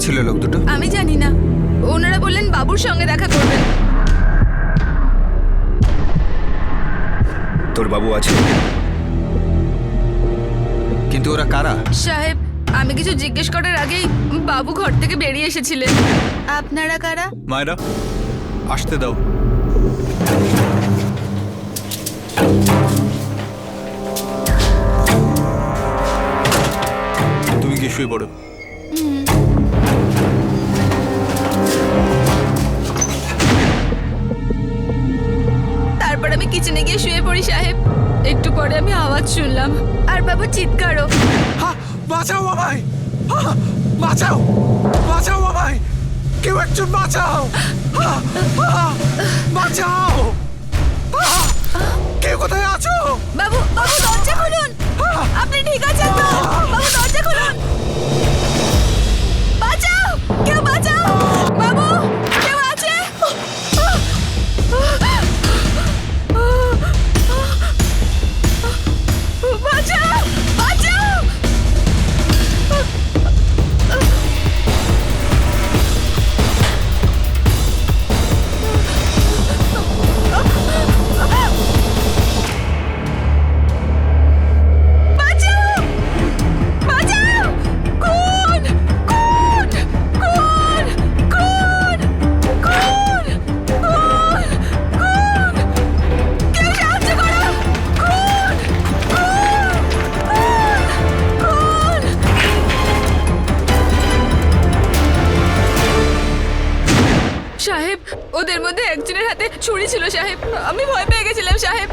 ছিল লোক দুটো? আমি জানি না, ওনারা বললেন বাবুর সঙ্গে দেখা করবেন। তোর বাবু আছে? কিন্তু ওরা কারা? সাহেব, আমি কিছু জিজ্ঞেস করার আগেই বাবু ঘর থেকে বেরিয়ে এসেছিলেন। আপনারা কারা? মায়েরা, আসতে দাও। তুমি কি শুয়ে পড়ো? তারপর আমি কিচেনে গিয়ে শুয়ে পড়ি সাহেব। একটু পরে আমি আওয়াজ শুনলাম আর বাবু চিৎকারও। বাঁচাও আমায়, বাঁচাও, বাঁচাও আমায়, কেউ একজন বাঁচাও, বাঁচাও, কেউ কোথায় আছো? বাবু, বাবু দরজা খুলুন। আপনি ঠিক আছেন তো? বাবু দরজা খুলুন। বাঁচাও, কেউ বাঁচাও, বাবু কেউ আছে? বাঁচাও, বাঁচাও। সাহেব, ওদের মধ্যে একজনের হাতে ছুরি ছিল সাহেব। আমি ভয় পেয়ে গেছিলাম সাহেব।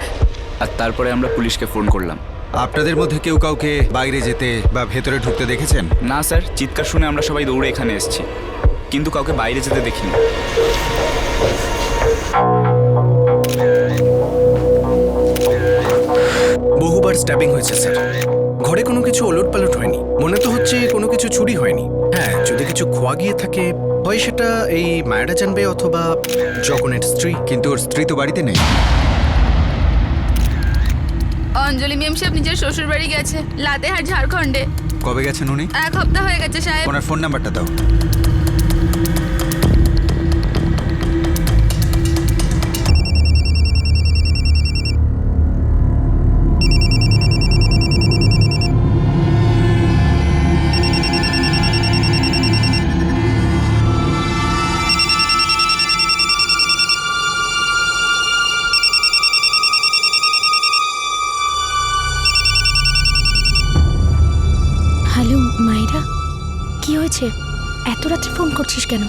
আর তারপরে আমরা পুলিশকে ফোন করলাম। আপনাদের মধ্যে কেউ কাউকে বাইরে যেতে বা ভেতরে ঢুকতে দেখেছেন? না স্যার, চিৎকার শুনে আমরা সবাই দৌড়ে এখানে এসেছি, কিন্তু কাউকে বাইরে যেতে দেখিনি। বহুবার স্ট্যাবিং হয়েছে স্যার। ঘরে কোনো কিছু ওলটপালট হয়নি, মনে তো হচ্ছে কোনো কিছু চুরি হয়নি। হ্যাঁ, যদি কিছু খোয়া গিয়ে থাকে হয় সেটা এই মায়েরা জানবে অথবা জগনের স্ত্রী। কিন্তু ওর স্ত্রী তো বাড়িতে নেই। অঞ্জলি মেম সাহেব নিজের শ্বশুর বাড়ি গেছে, লাতেহার, ঝাড়খণ্ডে। কবে গেছেন উনি? 1 সপ্তাহ হয়ে গেছে সাহেব। ওনার ফোন নাম্বারটা দাও। হ্যালো মায়েরা, কি হয়েছে? এত রাত্রে ফোন করছিস কেন?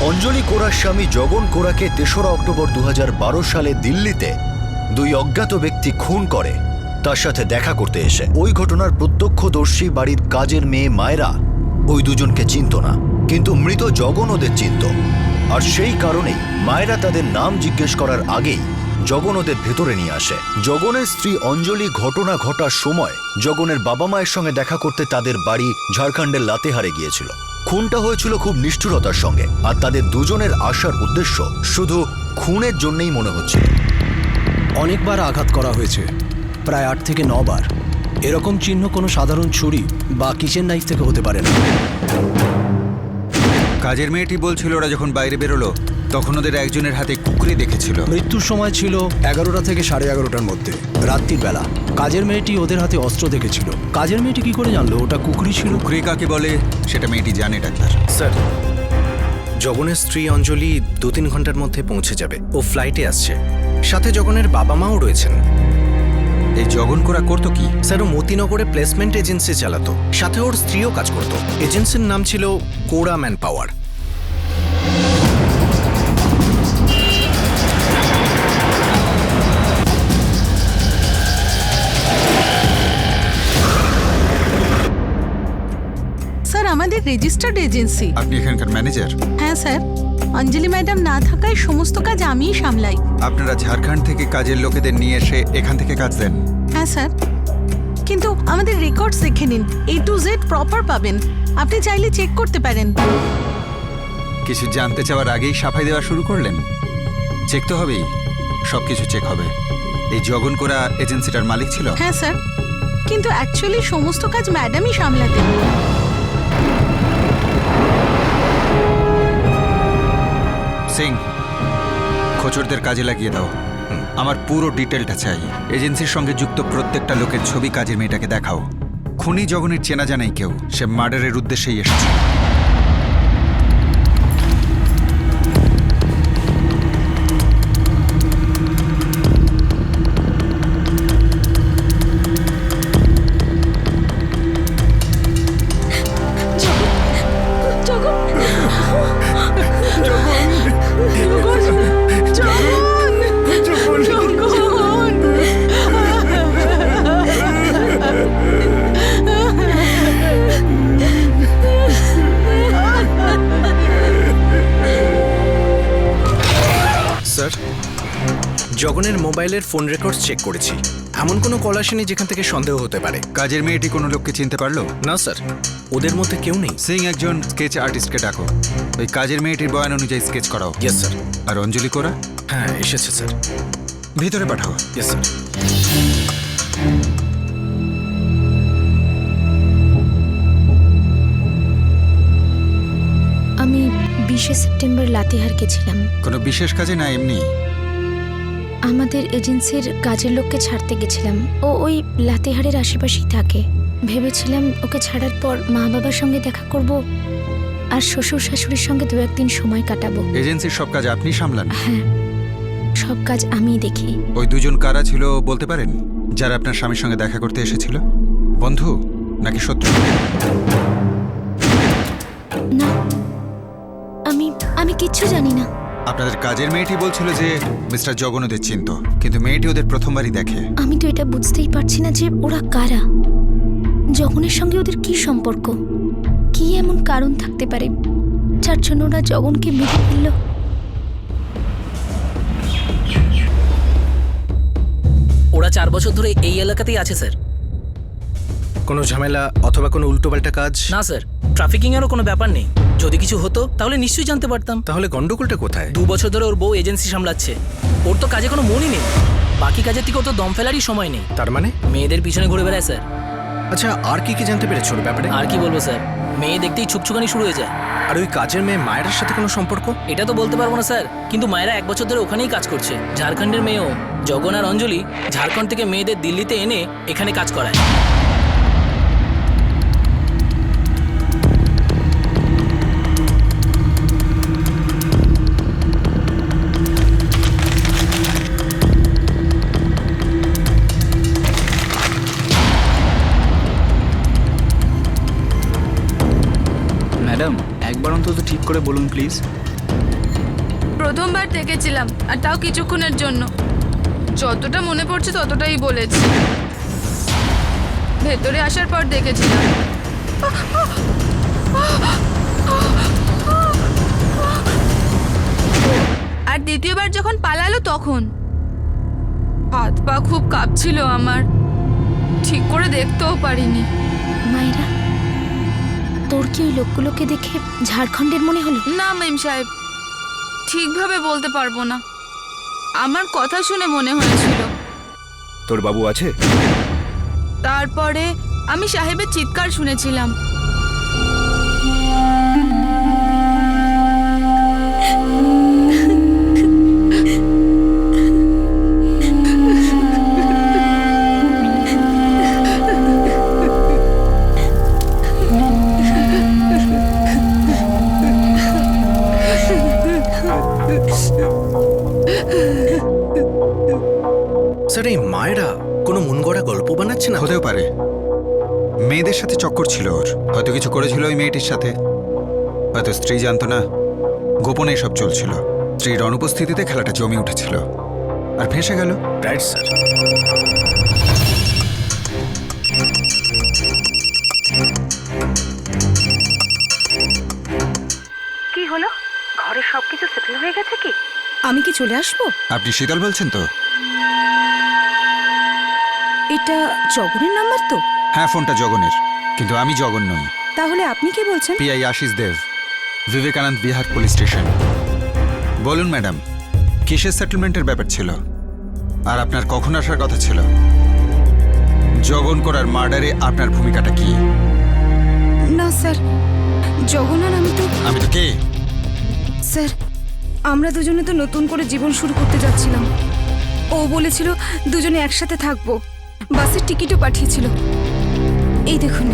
অঞ্জলি কোরার স্বামী জগন কোরাকে ৩রা অক্টোবর ২০১২ সালে দিল্লিতে 2 অজ্ঞাত ব্যক্তি খুন করে তার সাথে দেখা করতে এসে। ওই ঘটনার প্রত্যক্ষদর্শী বাড়ির কাজের মেয়ে মায়েরা ওই দুজনকে চিনত না, কিন্তু মৃত জগন ওদের চিনত। আর সেই কারণেই মায়েরা তাদের নাম জিজ্ঞেস করার আগেই জগন ওদের ভেতরে নিয়ে আসে। জগনের স্ত্রী অঞ্জলি ঘটনা ঘটার সময় জগনের বাবা মায়ের সঙ্গে দেখা করতে তাদের বাড়ি ঝাড়খণ্ডের লাতেহারে গিয়েছিল। খুনটা হয়েছিল খুব নিষ্ঠুরতার সঙ্গে, আর তাদের দুজনের আসার উদ্দেশ্য শুধু খুনের জন্যই মনে হচ্ছিল। অনেকবার আঘাত করা হয়েছে, প্রায় 8 থেকে 9 বার। এরকম চিহ্ন কোনো সাধারণ ছুরি বা কিচেন নাইফ থেকে হতে পারে না। কাজের মেয়েটি বলছিল ওরা যখন বাইরে বেরোলো তখন ওদের একজনের হাতে কুকরি দেখেছিল। মৃত্যুর সময় ছিল 11টা থেকে 11:30টার মধ্যে, রাত্রির বেলা। কাজের মেয়েটি ওদের হাতে অস্ত্র দেখেছিল। কাজের মেয়েটি কি করে জানলো ওটা কুকরি ছিল? কুকরি কাকে বলে সেটা মেয়েটি জানে ডাক্তার। স্যার, জগনের স্ত্রী অঞ্জলি 2-3 ঘন্টার মধ্যে পৌঁছে যাবে। ও ফ্লাইটে আসছে, সাথে জগনের বাবা মাও রয়েছেন। এই জগন কোরা করতো কি? স্যার ও মতিনগরে প্লেসমেন্ট এজেন্সি চালাতো, সাথে ওর স্ত্রীও কাজ করতো। এজেন্সির নাম ছিল কোরা ম্যান পাওয়ার। স্যার আমাদের রেজিস্টার্ড এজেন্সি। আপনি এখানকার ম্যানেজার? হ্যাঁ স্যার, অঞ্জলি ম্যাডাম না থাকায় সমস্ত কাজ আমিই সামলাই। আপনারা ঝাড়খণ্ড থেকে কাজের লোকেদের নিয়ে এসে এখান থেকে কাজ দেন? হ্যাঁ স্যার, কিন্তু আমাদের রেকর্ডস দেখে নিন, A to Z প্রপার পাবেন, আপনি চাইলে চেক করতে পারেন। কিছু জানতে চাওয়ার আগেই সাফাই দেওয়া শুরু করলেন। চেক তো হবেই, সব কিছু চেক হবে। এই জগন কোরা এজেন্সিটার মালিক ছিল? হ্যাঁ স্যার, কিন্তু অ্যাকচুয়ালি সমস্ত কাজ ম্যাডামই সামলাতেন। সিং, খোচরদের কাজে লাগিয়ে দাও। আমার পুরো ডিটেলটা চাই। এজেন্সির সঙ্গে যুক্ত প্রত্যেকটা লোকের ছবি কাজের মেয়েটাকে দেখাও। খুনি জগনের চেনা জানাই কেউ, সে মার্ডারের উদ্দেশ্যেই এসেছে। স্যার, জগনের মোবাইলের ফোন রেকর্ডস চেক করেছি, এমন কোনো কল আসেনি যেখান থেকে সন্দেহ হতে পারে। কাজের মেয়েটি কোনো লোককে চিনতে পারলো? না স্যার, ওদের মধ্যে কেউ নেই। সিং, একজন স্কেচ আর্টিস্টকে ডাকো। ওই কাজের মেয়েটির বয়ান অনুযায়ী স্কেচ করাও। Yes sir. আর অঞ্জলি কোরা? হ্যাঁ এসেছে স্যার। ভিতরে পাঠাও। Yes sir. আমি 20 সেপ্টেম্বর লাতিহার গেছিলাম। কোনো বিশেষ কাজে না এমনি? আমাদের এজেন্সির কাজের লোককে ছাড়তে গেছিলাম। ও ওই লাতিহারের আশেপাশেই থাকে। ভেবেছিলাম ওকে ছাড়ার পর মা বাবার সঙ্গে দেখা করব আর শ্বশুর শাশুড়ির সঙ্গে 2-1 দিন সময় কাটাবো। এজেন্সির সব কাজ আপনি সামলান? হ্যাঁ, সব কাজ আমিই দেখি। ওই দুজন কারা ছিল বলতে পারেন, যারা আপনার স্বামীর সঙ্গে দেখা করতে এসেছিল? বন্ধু নাকি শত্রু? না, আমি কিচ্ছু জানি না। আপনাদের কাজের মেয়েটি বলছিল যে মিস্টার জগন ওদের চিনত, কিন্তু মেয়েটি ওদের প্রথমবারই দেখে। আমি তো এটা বুঝতেই পারছি না যে ওরা কারা, জগনের সঙ্গে ওদের কি সম্পর্ক, কি এমন কারণ থাকতে পারে যার জন্য ওরা জগনকে মেরে ফেলল। ওরা 4 বছর ধরে এই এলাকাতেই আছে স্যার। কোনো ঝামেলা অথবা কোনো উল্টোপাল্টা কাজ? না স্যার, ট্রাফিকিং এরও কোনো ব্যাপার নেই। যদি কিছু হতো তাহলে নিশ্চয়ই জানতে পারতাম। তাহলে গন্ডগোলটা কোথায়? 2 বছর ধরে ওর বউ এজেন্সি সামলাচ্ছে। ওর তো কাজে কোনো মনই নেই, বাকি কাজের থেকে ওর তো দম ফেলারই সময় নেই। তার মানে? মেয়েদের পিছনে ঘুরে বেড়ায় স্যার। আচ্ছা, আর কি কি জানতে পেরেছো ওর ব্যাপারে? আর কি বলবো স্যার, মেয়ে দেখতেই ছুকছুকানি শুরু হয়ে যায়। আর ওই কাজের মেয়ে মায়ের সাথে কোনো সম্পর্ক? এটা তো বলতে পারবো না স্যার, কিন্তু মায়েরা 1 বছর ধরে ওখানেই কাজ করছে। ঝাড়খণ্ডের মেয়েও। জগন আর অঞ্জলি ঝাড়খণ্ড থেকে মেয়েদের দিল্লিতে এনে এখানে কাজ করায়। ম্যাডাম, একবার অন্তত ঠিক করে বলুন প্লিজ। প্রথমবার দেখেছিলাম, আর তাও কিছুক্ষণের জন্য। যতটা মনে পড়ছে ততটাই বলেছি। ভেতরে আসার পর দেখেছিলাম। আর দ্বিতীয়বার যখন পালালো তখন হাত পা খুব কাঁপছিল আমার, ঠিক করে দেখতেও পারিনি। মায়েরা, তোর কি ওই লোকগুলোকে দেখে ঝাড়খণ্ডের মনে হলো? না মেম সাহেব, ঠিকভাবে বলতে পারবো না। আমার কথা শুনে মনে হয়েছিল। তোর বাবু আছে? তারপরে আমি সাহেবের চিৎকার শুনেছিলাম। স্যার, এই মায়েরা কোনো মন যাচ্ছে না? হতেও পারে মেয়েদের সাথে চক্কর ছিল ওর, হয়তো কিছু করেছিল ওই মেয়েটির সাথে, হয়তো স্ত্রী জানতো না, গোপনে সব চলছিল। স্ত্রীর অনুপস্থিতিতে খেলাটা জমে উঠেছিল আর ভেসে গেল। Right sir. কি হলো, ঘরে সবকিছু সেটেল হয়ে গেছে কি? আমি কি চলে আসবো? আপনি শীতল বলছেন তো? এটা জগনের নাম্বার তো? হ্যাঁ, ফোনটা জগনের, কিন্তু আমি জগন নই। তাহলে আপনি কি বলছেন? পিআই আশিস দেব, বিবেকানন্দ বিহার পুলিশ স্টেশন। বলুন ম্যাডাম, কিসের সেটেলমেন্টের ব্যাপার ছিল আর আপনার কখন আসার কথা ছিল? জগন করার মার্ডারে আপনার ভূমিকাটা কি? না স্যার, জগন আর আমি তো কে? স্যার, আমরা দুজনে তো নতুন করে জীবন শুরু করতে যাচ্ছিলাম। ও বলেছিল দুজনে একসাথে থাকবো, বাসের টিকিটও পাঠিয়েছিল। এই দেখুন,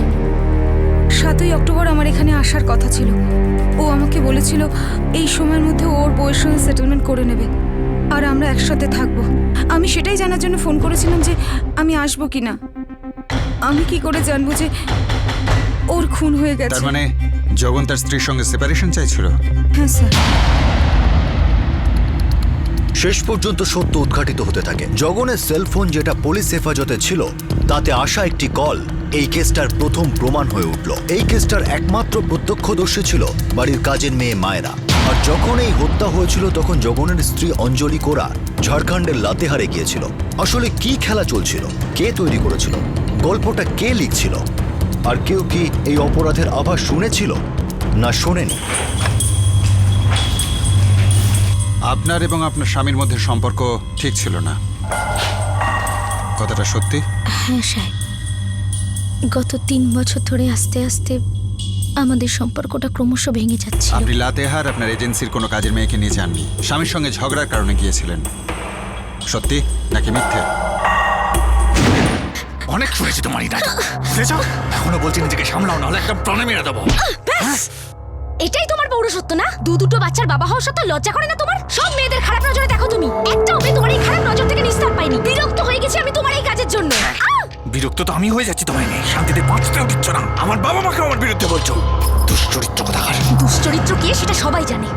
7ই অক্টোবর আমার এখানে আসার কথা ছিল। ও আমাকে বলেছিল এই সময়ের মধ্যে ওর বউয়ের সঙ্গে সেটেলমেন্ট করে নেবে আর আমরা একসাথে থাকবো। আমি সেটাই জানার জন্য ফোন করেছিলাম যে আমি আসবো কিনা। আমি কি করে জানবো যে ওর খুন হয়ে তার গেছে? মানে জগন তার স্ত্রীর সঙ্গে সেপারেশন চাইছিল? হ্যাঁ স্যার। শেষ পর্যন্ত সত্য উদ্ঘাটিত হতে থাকে। জগনের সেলফোন, যেটা পুলিশ হেফাজতে ছিল, তাতে আসা একটি কল এই কেসটার প্রথম প্রমাণ হয়ে উঠল। এই কেসটার একমাত্র প্রত্যক্ষদর্শী ছিল বাড়ির কাজের মেয়ে মায়েরা। আর যখন এই হত্যা হয়েছিল তখন জগনের স্ত্রী অঞ্জলি কোরা ঝাড়খণ্ডের লাতেহারে গিয়েছিল। আসলে কি খেলা চলছিল, কে তৈরি করেছিল, গল্পটা কে লিখছিল, আর কেউ কি এই অপরাধের আভাস শুনেছিল না শোনেনি? আপনার এবং আপনার স্বামীর মধ্যে সম্পর্ক ঠিক ছিল না, কথাটা সত্যি? হ্যাঁ সাহেব, গত 3 বছর ধরে আস্তে আস্তে আমাদের সম্পর্কটা ক্রমশ ভেঙে যাচ্ছে। আপনি লাতেহার আপনার এজেন্সির কোনো কাজের মেয়েকে নিয়ে যাননি, স্বামীর সঙ্গে ঝগড়ার কারণে গিয়েছিলেন, সত্যি নাকি মিথ্যে? অনেক শুনেছি তোমার এই ডায়লগ, বুঝেছ? এখনো বলছি নিজেকে সামলাও, নাহলে একটা প্রাণে মেরে দেবো। এটাই তোমার পৌরসত্ব না? দুটো বাচ্চার বাবা হওয়ার সত্ত্বেও লজ্জা করে না তোমার? সব মেয়েদের খারাপ নজরে দেখো তুমি, একটাও মেয়ে তোমার এই খারাপ নজর থেকে নিস্তার পাইনি। বিরক্ত হয়ে গেছি আমি তোমার এই কাজের জন্য। বিরক্ত তো আমি হয়ে যাচ্ছি তোমায় নিয়ে, শান্তিতে বাঁচতেও দিচ্ছ না। আমার বাবা মাকে আমার বিরুদ্ধে বলছো, দুশ্চরিত্র কোথাকার। দুশ্চরিত্র কে সেটা সবাই জানে।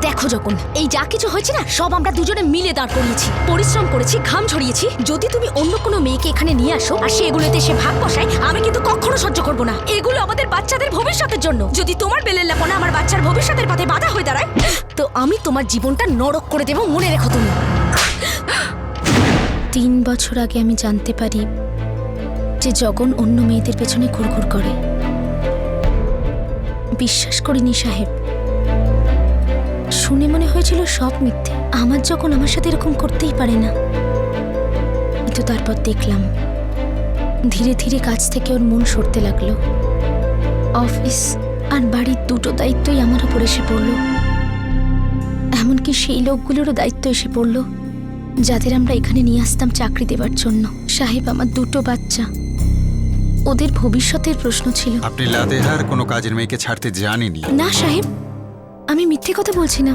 দেখো যখন এই যা কিছু হয়েছে না, সব আমরা দুজনে মিলে দাঁড় করিয়েছি, পরিশ্রম করেছি, ঘাম ঝরিয়েছি। যদি তুমি অন্য কোনো মেয়েকে এখানে নিয়ে আসো আর সেগুলোতে সে ভাগ বসায়, আমি কিন্তু কখনো সহ্য করব না। এগুলো আমাদের বাচ্চাদের ভবিষ্যতের জন্য। যদি তোমার বেলের লাপনা আমার বাচ্চার ভবিষ্যতের পথে বাধা হয়ে দাঁড়ায়, তো আমি তোমার জীবনটা নরক করে দেব, মনে রেখো তুমি। 3 বছর আগে আমি জানতে পারি যে জগন অন্য মেয়েদের পেছনে ঘুরঘুর করে। বিশ্বাস করিনি সাহেব, শুনে মনে হয়েছিল সব মিথ্যে। আমার যখন আমার সাথে এরকম করতেই পারে না। কিন্তু তারপর দেখলাম ধীরে ধীরে কাজ থেকে ওর মন সরতে লাগলো। অফিস আর বাড়ির দুটো দায়িত্বই আমার উপর এসে পড়ল। এমনকি সেই লোকগুলোরও দায়িত্ব এসে পড়ল যাদের আমরা এখানে নিয়ে আসতাম চাকরি দেবার জন্য। সাহেব, আমার 2 বাচ্চা, ওদের ভবিষ্যতের প্রশ্ন ছিল। আপনি লাতেহার কোনো কাজের মেয়েকে ছাড়তে জানেননি? না সাহেব, আমি মিথ্যে কথা বলছি না।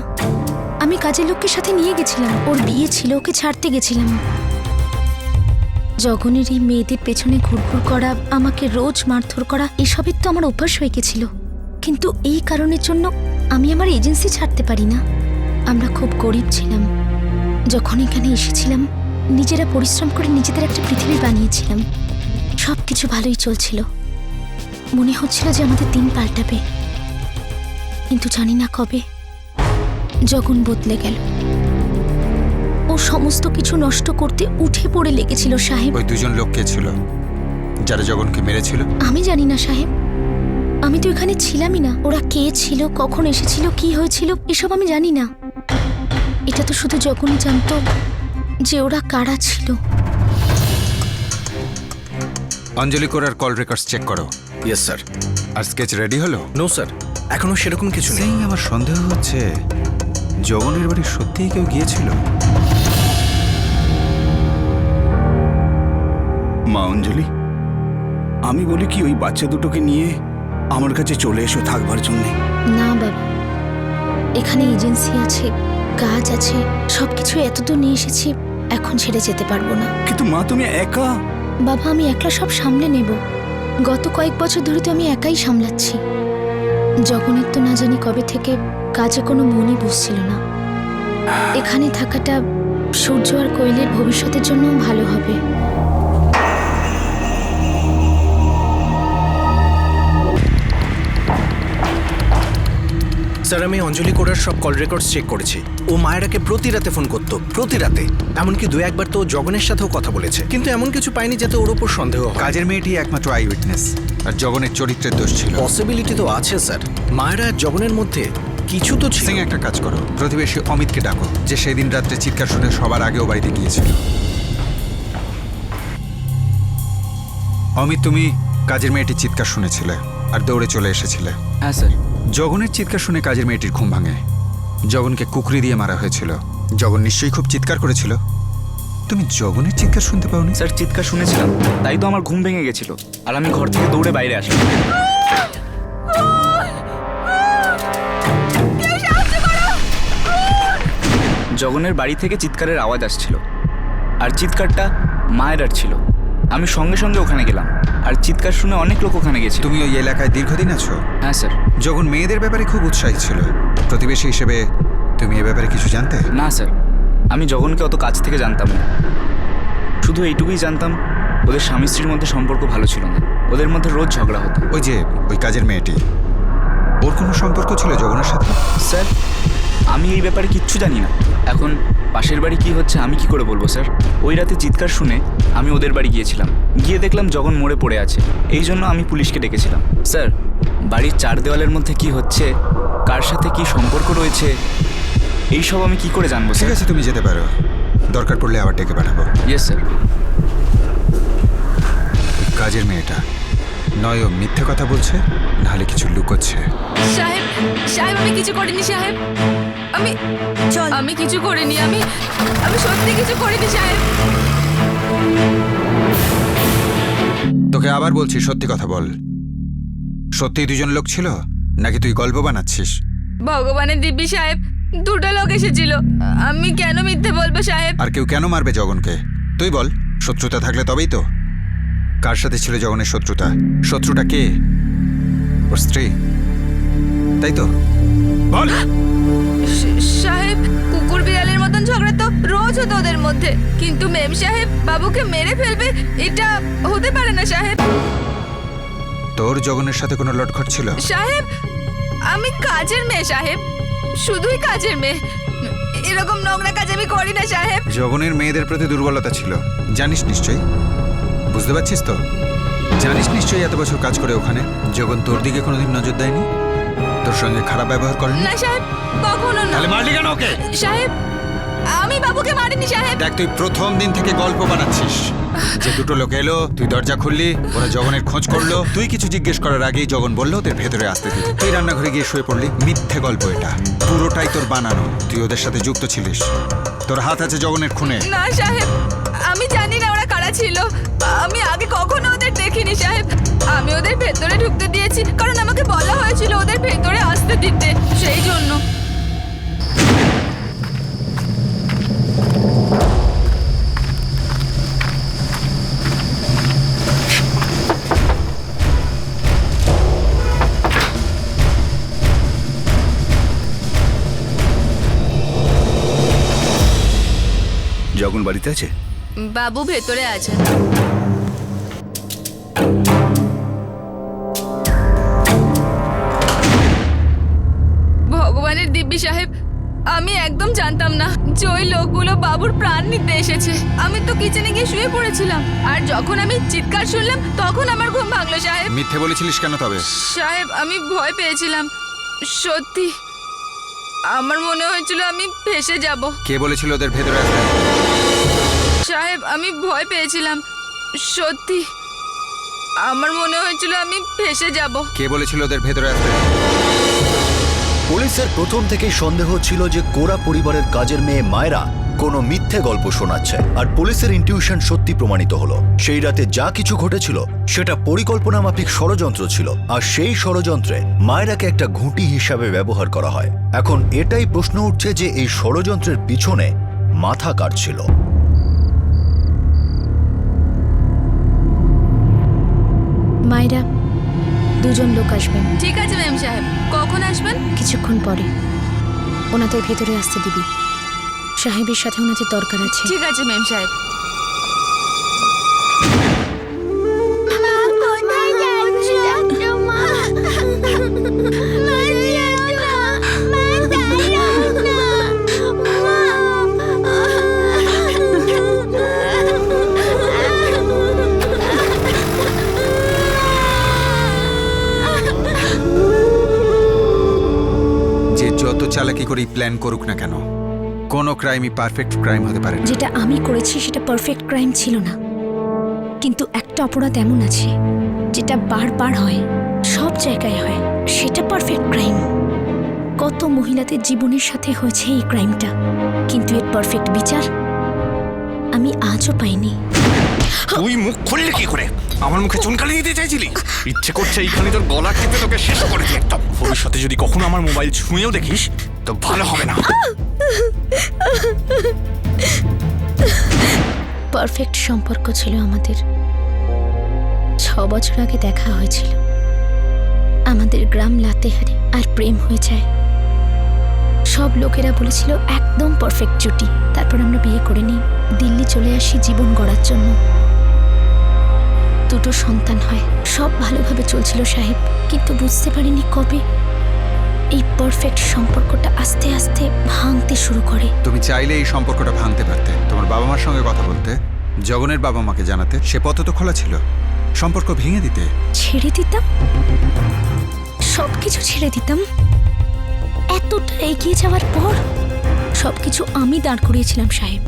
আমি কাজের লোককে সাথে নিয়ে গেছিলাম, ওর বিয়ে ছিল, ওকে ছাড়তে গেছিলাম। জগনের এই মেয়েদের পেছনে ঘুরঘুর করা, আমাকে রোজ মারধর করা, এসবের তো আমার অভ্যাস হয়ে গেছিল। কিন্তু এই কারণের জন্য আমি আমার এজেন্সি ছাড়তে পারি না। আমরা খুব গরিব ছিলাম। যখন এখানে এসেছিলাম নিজেরা পরিশ্রম করে নিজেদের একটা পৃথিবী বানিয়েছিলাম। সব কিছু ভালোই চলছিল, মনে হচ্ছিল যে আমাদের দিন পাল্টাবে। কিন্তু জানি না কবে জগন বদলে গেল। ও সমস্ত কিছু নষ্ট করতে উঠে পড়ে লেগেছিল সাহেব। ওই 2জন লোক কে ছিল যারা জগনকে মেরেছিল? আমি জানি না সাহেব, আমি তো এখানে ছিলামই না। ওরা কে ছিল, কখন এসেছিল, কি হয়েছিল, এসব আমি জানি না। এটা তো শুধু জগনই জানতো যে ওরা কারা ছিল। অঞ্জলি কোরার কল রেকর্ডস চেক করো। Yes sir. আর স্কেচ রেডি হলো? নো স্যার, এখনো সেরকম কিছু নেই। আমার সন্দেহ হচ্ছে জগনের বাড়ি সত্যিই কেউ গিয়েছিল। মা অঞ্জলি, আমি বলি কি ওই বাচ্চা দুটোকে নিয়ে আমার কাছে চলে এসো থাকবার জন্য। না বাবা, এখানে এজেন্সি আছে, কাজ আছে, সবকিছু এতদূর নিয়ে এসেছি, এখন ছেড়ে যেতে পারবো না। কিন্তু মা তুমি একা। বাবা আমি একলা সব সামলে নেব। গত কয়েক বছর ধরে তো আমি একাই সামলাচ্ছি। জগনের তো না জানি কবে থেকে কাজে কোনো মনই বসছিল না। এখানে থাকাটা সূর্য আর কোয়েলের ভবিষ্যতের জন্যও ভালো হবে। স্যার, আমি অঞ্জলি কোরার সব কল রেকর্ডস চেক করেছি। ও মায়েরাকে প্রতি রাতে ফোন করতো, প্রতি রাতে। এমনকি দু একবার তো জগনের সাথেও কথা বলেছে, কিন্তু এমন কিছু পাইনি যাতে ওর ওপর সন্দেহ হয়। কাজের মেয়েটি একমাত্র আই উইটনেস, আর জগনের চরিত্রের দোষ ছিল। পসিবিলিটি তো আছে স্যার, মায়েরা আর জগনের মধ্যে কিছু তো ছিল। সিং, একটা কাজ করো, প্রতিবেশী অমিতকে ডাকো, যে সেদিন রাত্রে চিৎকার শুনে সবার আগেও বাড়িতে গিয়েছিল। অমিত, তুমি কাজের মেয়েটির চিৎকার শুনেছিলে আর দৌড়ে চলে এসেছিলে। হ্যাঁ স্যার। জগনের চিৎকার শুনে কাজের মেয়েটির ঘুম ভাঙে। জগনকে কুকরি দিয়ে মারা হয়েছিল। জগন নিশ্চয়ই খুব চিৎকার করেছিল। তুমি জগনের চিৎকার শুনতে পাওনি? স্যার, চিৎকার শুনেছিলাম, তাই তো আমার ঘুম ভেঙে গেছিল আর আমি ঘর থেকে দৌড়ে বাইরে আসলাম। জগনের বাড়ি থেকে চিৎকারের আওয়াজ আসছিল, আর চিৎকারটা মায়েরার ছিল। আমি সঙ্গে সঙ্গে ওখানে গেলাম, আর চিৎকার শুনে অনেক লোক ওখানে গেছে। তুমি ওই এলাকায় দীর্ঘদিন আছো? হ্যাঁ স্যার। জগন মেয়েদের ব্যাপারে খুব উৎসাহী ছিল। প্রতিবেশী হিসেবে তুমি এ ব্যাপারে কিছু জানতে? না স্যার, আমি জগনকে অত কাছ থেকে জানতাম না। শুধু এইটুকুই জানতাম ওদের স্বামী স্ত্রীর মধ্যে সম্পর্ক ভালো ছিল না, ওদের মধ্যে রোজ ঝগড়া হতো। ওই কাজের মেয়েটি, ওর কোনো সম্পর্ক ছিল জগনের সাথে? স্যার, আমি এই ব্যাপারে কিচ্ছু জানি না। এখন পাশের বাড়ি কি হচ্ছে আমি কি করে বলবো স্যার? ওই রাতে চিৎকার শুনে আমি ওদের বাড়ি গিয়েছিলাম, গিয়ে দেখলাম জগন মরে পড়ে আছে। এই জন্য আমি পুলিশকে ডেকেছিলাম। স্যার, বাড়ির চার দেওয়ালের মধ্যে কি হচ্ছে, কার সাথে কি সম্পর্ক রয়েছে, এইসব আমি কি করে জানবো? ঠিক আছে, তুমি যেতে পারো, দরকার পড়লে আবার ডেকে পাঠাবো। Yes sir. কাজের মেয়েটা নয় ও মিথ্যে কথা বলছে, নাহলে কিছু লুকোচ্ছে। সাহেব, সাহেব আমি কিছু করিনি সাহেব। আমি কিছু করিনি। আমি সত্যি কিছু করিনি সাহেব। তোকে আবার বলছি, সত্যি কথা বল। সত্যি দুজন লোক ছিল নাকি তুই গল্প বানাচ্ছিস? ভগবানের দিব্যি সাহেব, দুটো লোক এসেছিল। আমি কেন মিথ্যে বলবো সাহেব? আর কেউ কেন মারবে জগনকে? তুই বল, শত্রুতা থাকলে তবেই তো। কার সাথে ছিল জগনের শত্রুতা? শত্রুটা কে? ওর স্ত্রী, তাই তো? বল। সাহেব, কুকুর বিড়ালের মতন ঝগড়া তো রোজ হতো ওদের মধ্যে, কিন্তু মেম সাহেব বাবুকে মেরে ফেলবে এটা হতে পারে না সাহেব। তোর জগনের সাথে কোনো লটখট ছিল? সাহেব, আমি কাজের মেয়ে সাহেব, শুধুই কাজের মেয়ে। এরকম নোংরা কাজ আমি করি না সাহেব। জগনের মেয়েদের প্রতি দুর্বলতা ছিল, জানিস নিশ্চয়ই। বুঝতে পারছিস তো? জানিস নিশ্চয়ই এত বছর কাজ করে ওখানে জগন তোর দিকে কোনোদিন নজর দেয়নি, তোর সঙ্গে খারাপ ব্যবহার করেনি? না সাহেব, কখনো না। তাহলে মারলি কেন ওকে? সাহেব, আমি বাবুকে মারিনি সাহেব। দেখ, তুই প্রথম দিন থেকে গল্প বানাচ্ছিস। যে দুটো লোক এলো, তুই দরজা খুললি, ওরা জগনের খোঁজ করলো, তুই কিছু জিজ্ঞেস করার আগেই জগন বললো ওদের ভেতরে আসতে দিতে। তুই রান্নাঘরে গিয়ে শুয়ে পড়লি। মিথ্যে গল্প এটা, পুরোটাই তোর বানানো। তুই ওদের সাথে যুক্ত ছিলিস, তোর হাত আছে জগনের খুনে। না সাহেব, আমি জানি না ওরা কারা ছিল। আমি আগে কখনো ওদের দেখিনি সাহেব। আমি ওদের ভেতরে ঢুকতে দিয়েছি কারণ আমাকে বলা হয়েছিল ওদের ভেতরে আসতে দিতে, সেই জন্য। জগন বাড়িতে আছে? বাবু ভেতরে আছে। ভগবানের দিব্যি সাহেব, আমি একদম জানতাম না যে ওই লোকগুলো বাবুর প্রাণ নিতে এসেছে। আমি তো কিচেনে গিয়ে শুয়ে পড়েছিলাম, আর যখন আমি চিৎকার শুনলাম তখন আমার ঘুম ভাঙলো সাহেব। মিথ্যে বলেছিলিস কেন তবে? সাহেব, আমি ভয় পেয়েছিলাম, সত্যি। আমার মনে হয়েছিল আমি ফেঁসে যাব। কে বলেছিল ওদের ভেতরে আসতে? সাহেব, আমি ভয় পেয়েছিলাম, সত্যি। আমার মনে হয়েছিল আমি ফেঁসে যাব। কে বলেছিল ওদের ভেতরে আসতে? পুলিশের প্রথম থেকেই সন্দেহ ছিল যে কোরা পরিবারের কাজের মেয়ে মায়েরা কোনো মিথ্যে গল্প শোনাচ্ছে, আর পুলিশের ইনটিউশন সত্যি প্রমাণিত হলো। সেই রাতে যা কিছু ঘটেছিল সেটা পরিকল্পনা মাফিক ষড়যন্ত্র ছিল, আর সেই ষড়যন্ত্রে মায়েরাকে একটা ঘুঁটি হিসাবে ব্যবহার করা হয়। এখন এটাই প্রশ্ন উঠছে যে এই ষড়যন্ত্রের পিছনে মাথা কার ছিল? মায়েরা দুজন লোক আসবেন ঠিক আছে ম্যাম সাহেব, কখন আসবেন? কিছুক্ষণ পরে। ওনাদের ভেতরে আসতে দিবি, সাহেবের সাথে ওনাদের দরকার আছে। ঠিক আছে ম্যাম সাহেব। যে যত চালাকি করেই প্ল্যান করুক না কেন, কোনো ক্রাইমই পারফেক্ট ক্রাইম হতে পারে না। যেটা আমি করেছি সেটা পারফেক্ট ক্রাইম ছিল না, কিন্তু একটা অপরাধ এমন আছে যেটা বারবার হয়, সব জায়গায় হয়, সেটা পারফেক্ট ক্রাইম। কত মহিলাদের জীবনের সাথে হয়েছে এই ক্রাইমটা, কিন্তু এর পারফেক্ট বিচার আমি আজও পাইনি। তুই মুখ খুললে কি করে? আমার মুখে চুনকালি দিতে চাইছিলি? ইচ্ছে করছে এইখানে তোর গলা টিপে তোকে শেষ করে দিই একদম। ভবিষ্যতে যদি কখনো আমার মোবাইল ছুঁয়েও দেখিস তো ভালো হবে না। পারফেক্ট সম্পর্ক ছিল আমাদের। 6 বছর আগে দেখা হয়েছিল আমাদের গ্রাম লাতেহারে, আর প্রেম হয়ে যায়। সব লোকেরা বলেছিল একদম পারফেক্ট জুটি। তারপর আমরা বিয়ে করে নিই, দিল্লি চলে আসি জীবন গড়ার জন্য। 2 সন্তান হয়, সব ভালোভাবে চলছিল সাহেব, কিন্তু বুঝতে পারিনি কবে এই পারফেক্ট সম্পর্কটা আস্তে আস্তে ভাঙতে শুরু করে। তুমি চাইলে এই সম্পর্কটা ভাঙতে পারতে, তোমার বাবা মার সঙ্গে কথা বলতে, জগনের বাবা মাকে জানাতে, সে পথ তো খোলা ছিল। সম্পর্ক ভেঙে দিতে। ছেড়ে দিতাম, সবকিছু ছেড়ে দিতাম। এতটা এগিয়ে যাওয়ার পর সবকিছু আমি দাঁড় করিয়েছিলাম সাহেব।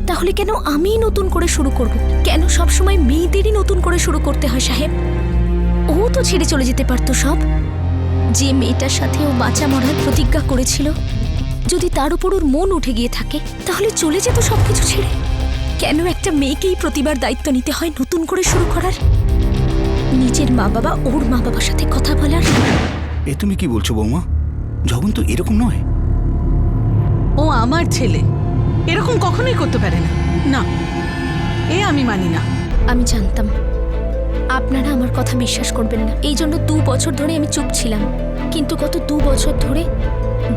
তাহলে কেন আমিই নতুন করে শুরু করব? কেন সবসময় মেয়েদেরই নতুন করে শুরু করতে হয় সাহেব? ও তো ছেড়ে চলে যেতে পারতো সব। যে মেয়েটার সাথে ও বাঁচা মরার প্রতিজ্ঞা করেছিল, যদি তার উপর ওর মন উঠে গিয়ে থাকে তাহলে চলে যেত সবকিছু ছেড়ে। কেন একটা মেয়েকেই প্রতিবার দায়িত্ব নিতে হয় নতুন করে শুরু করার, নিজের মা বাবা ওর মা বাবার সাথে কথা বলার? এ তুমি কি বলছো বৌমা? জগন তো এরকম নয়। ও আমার ছেলে, এরকম কখনোই করতে পারে না। না, এ আমি মানি না। আমি জানতাম আপনারা আমার কথা বিশ্বাস করবেন না, এই জন্য 2 বছর ধরে আমি চুপ ছিলাম। কিন্তু গত 2 বছর ধরে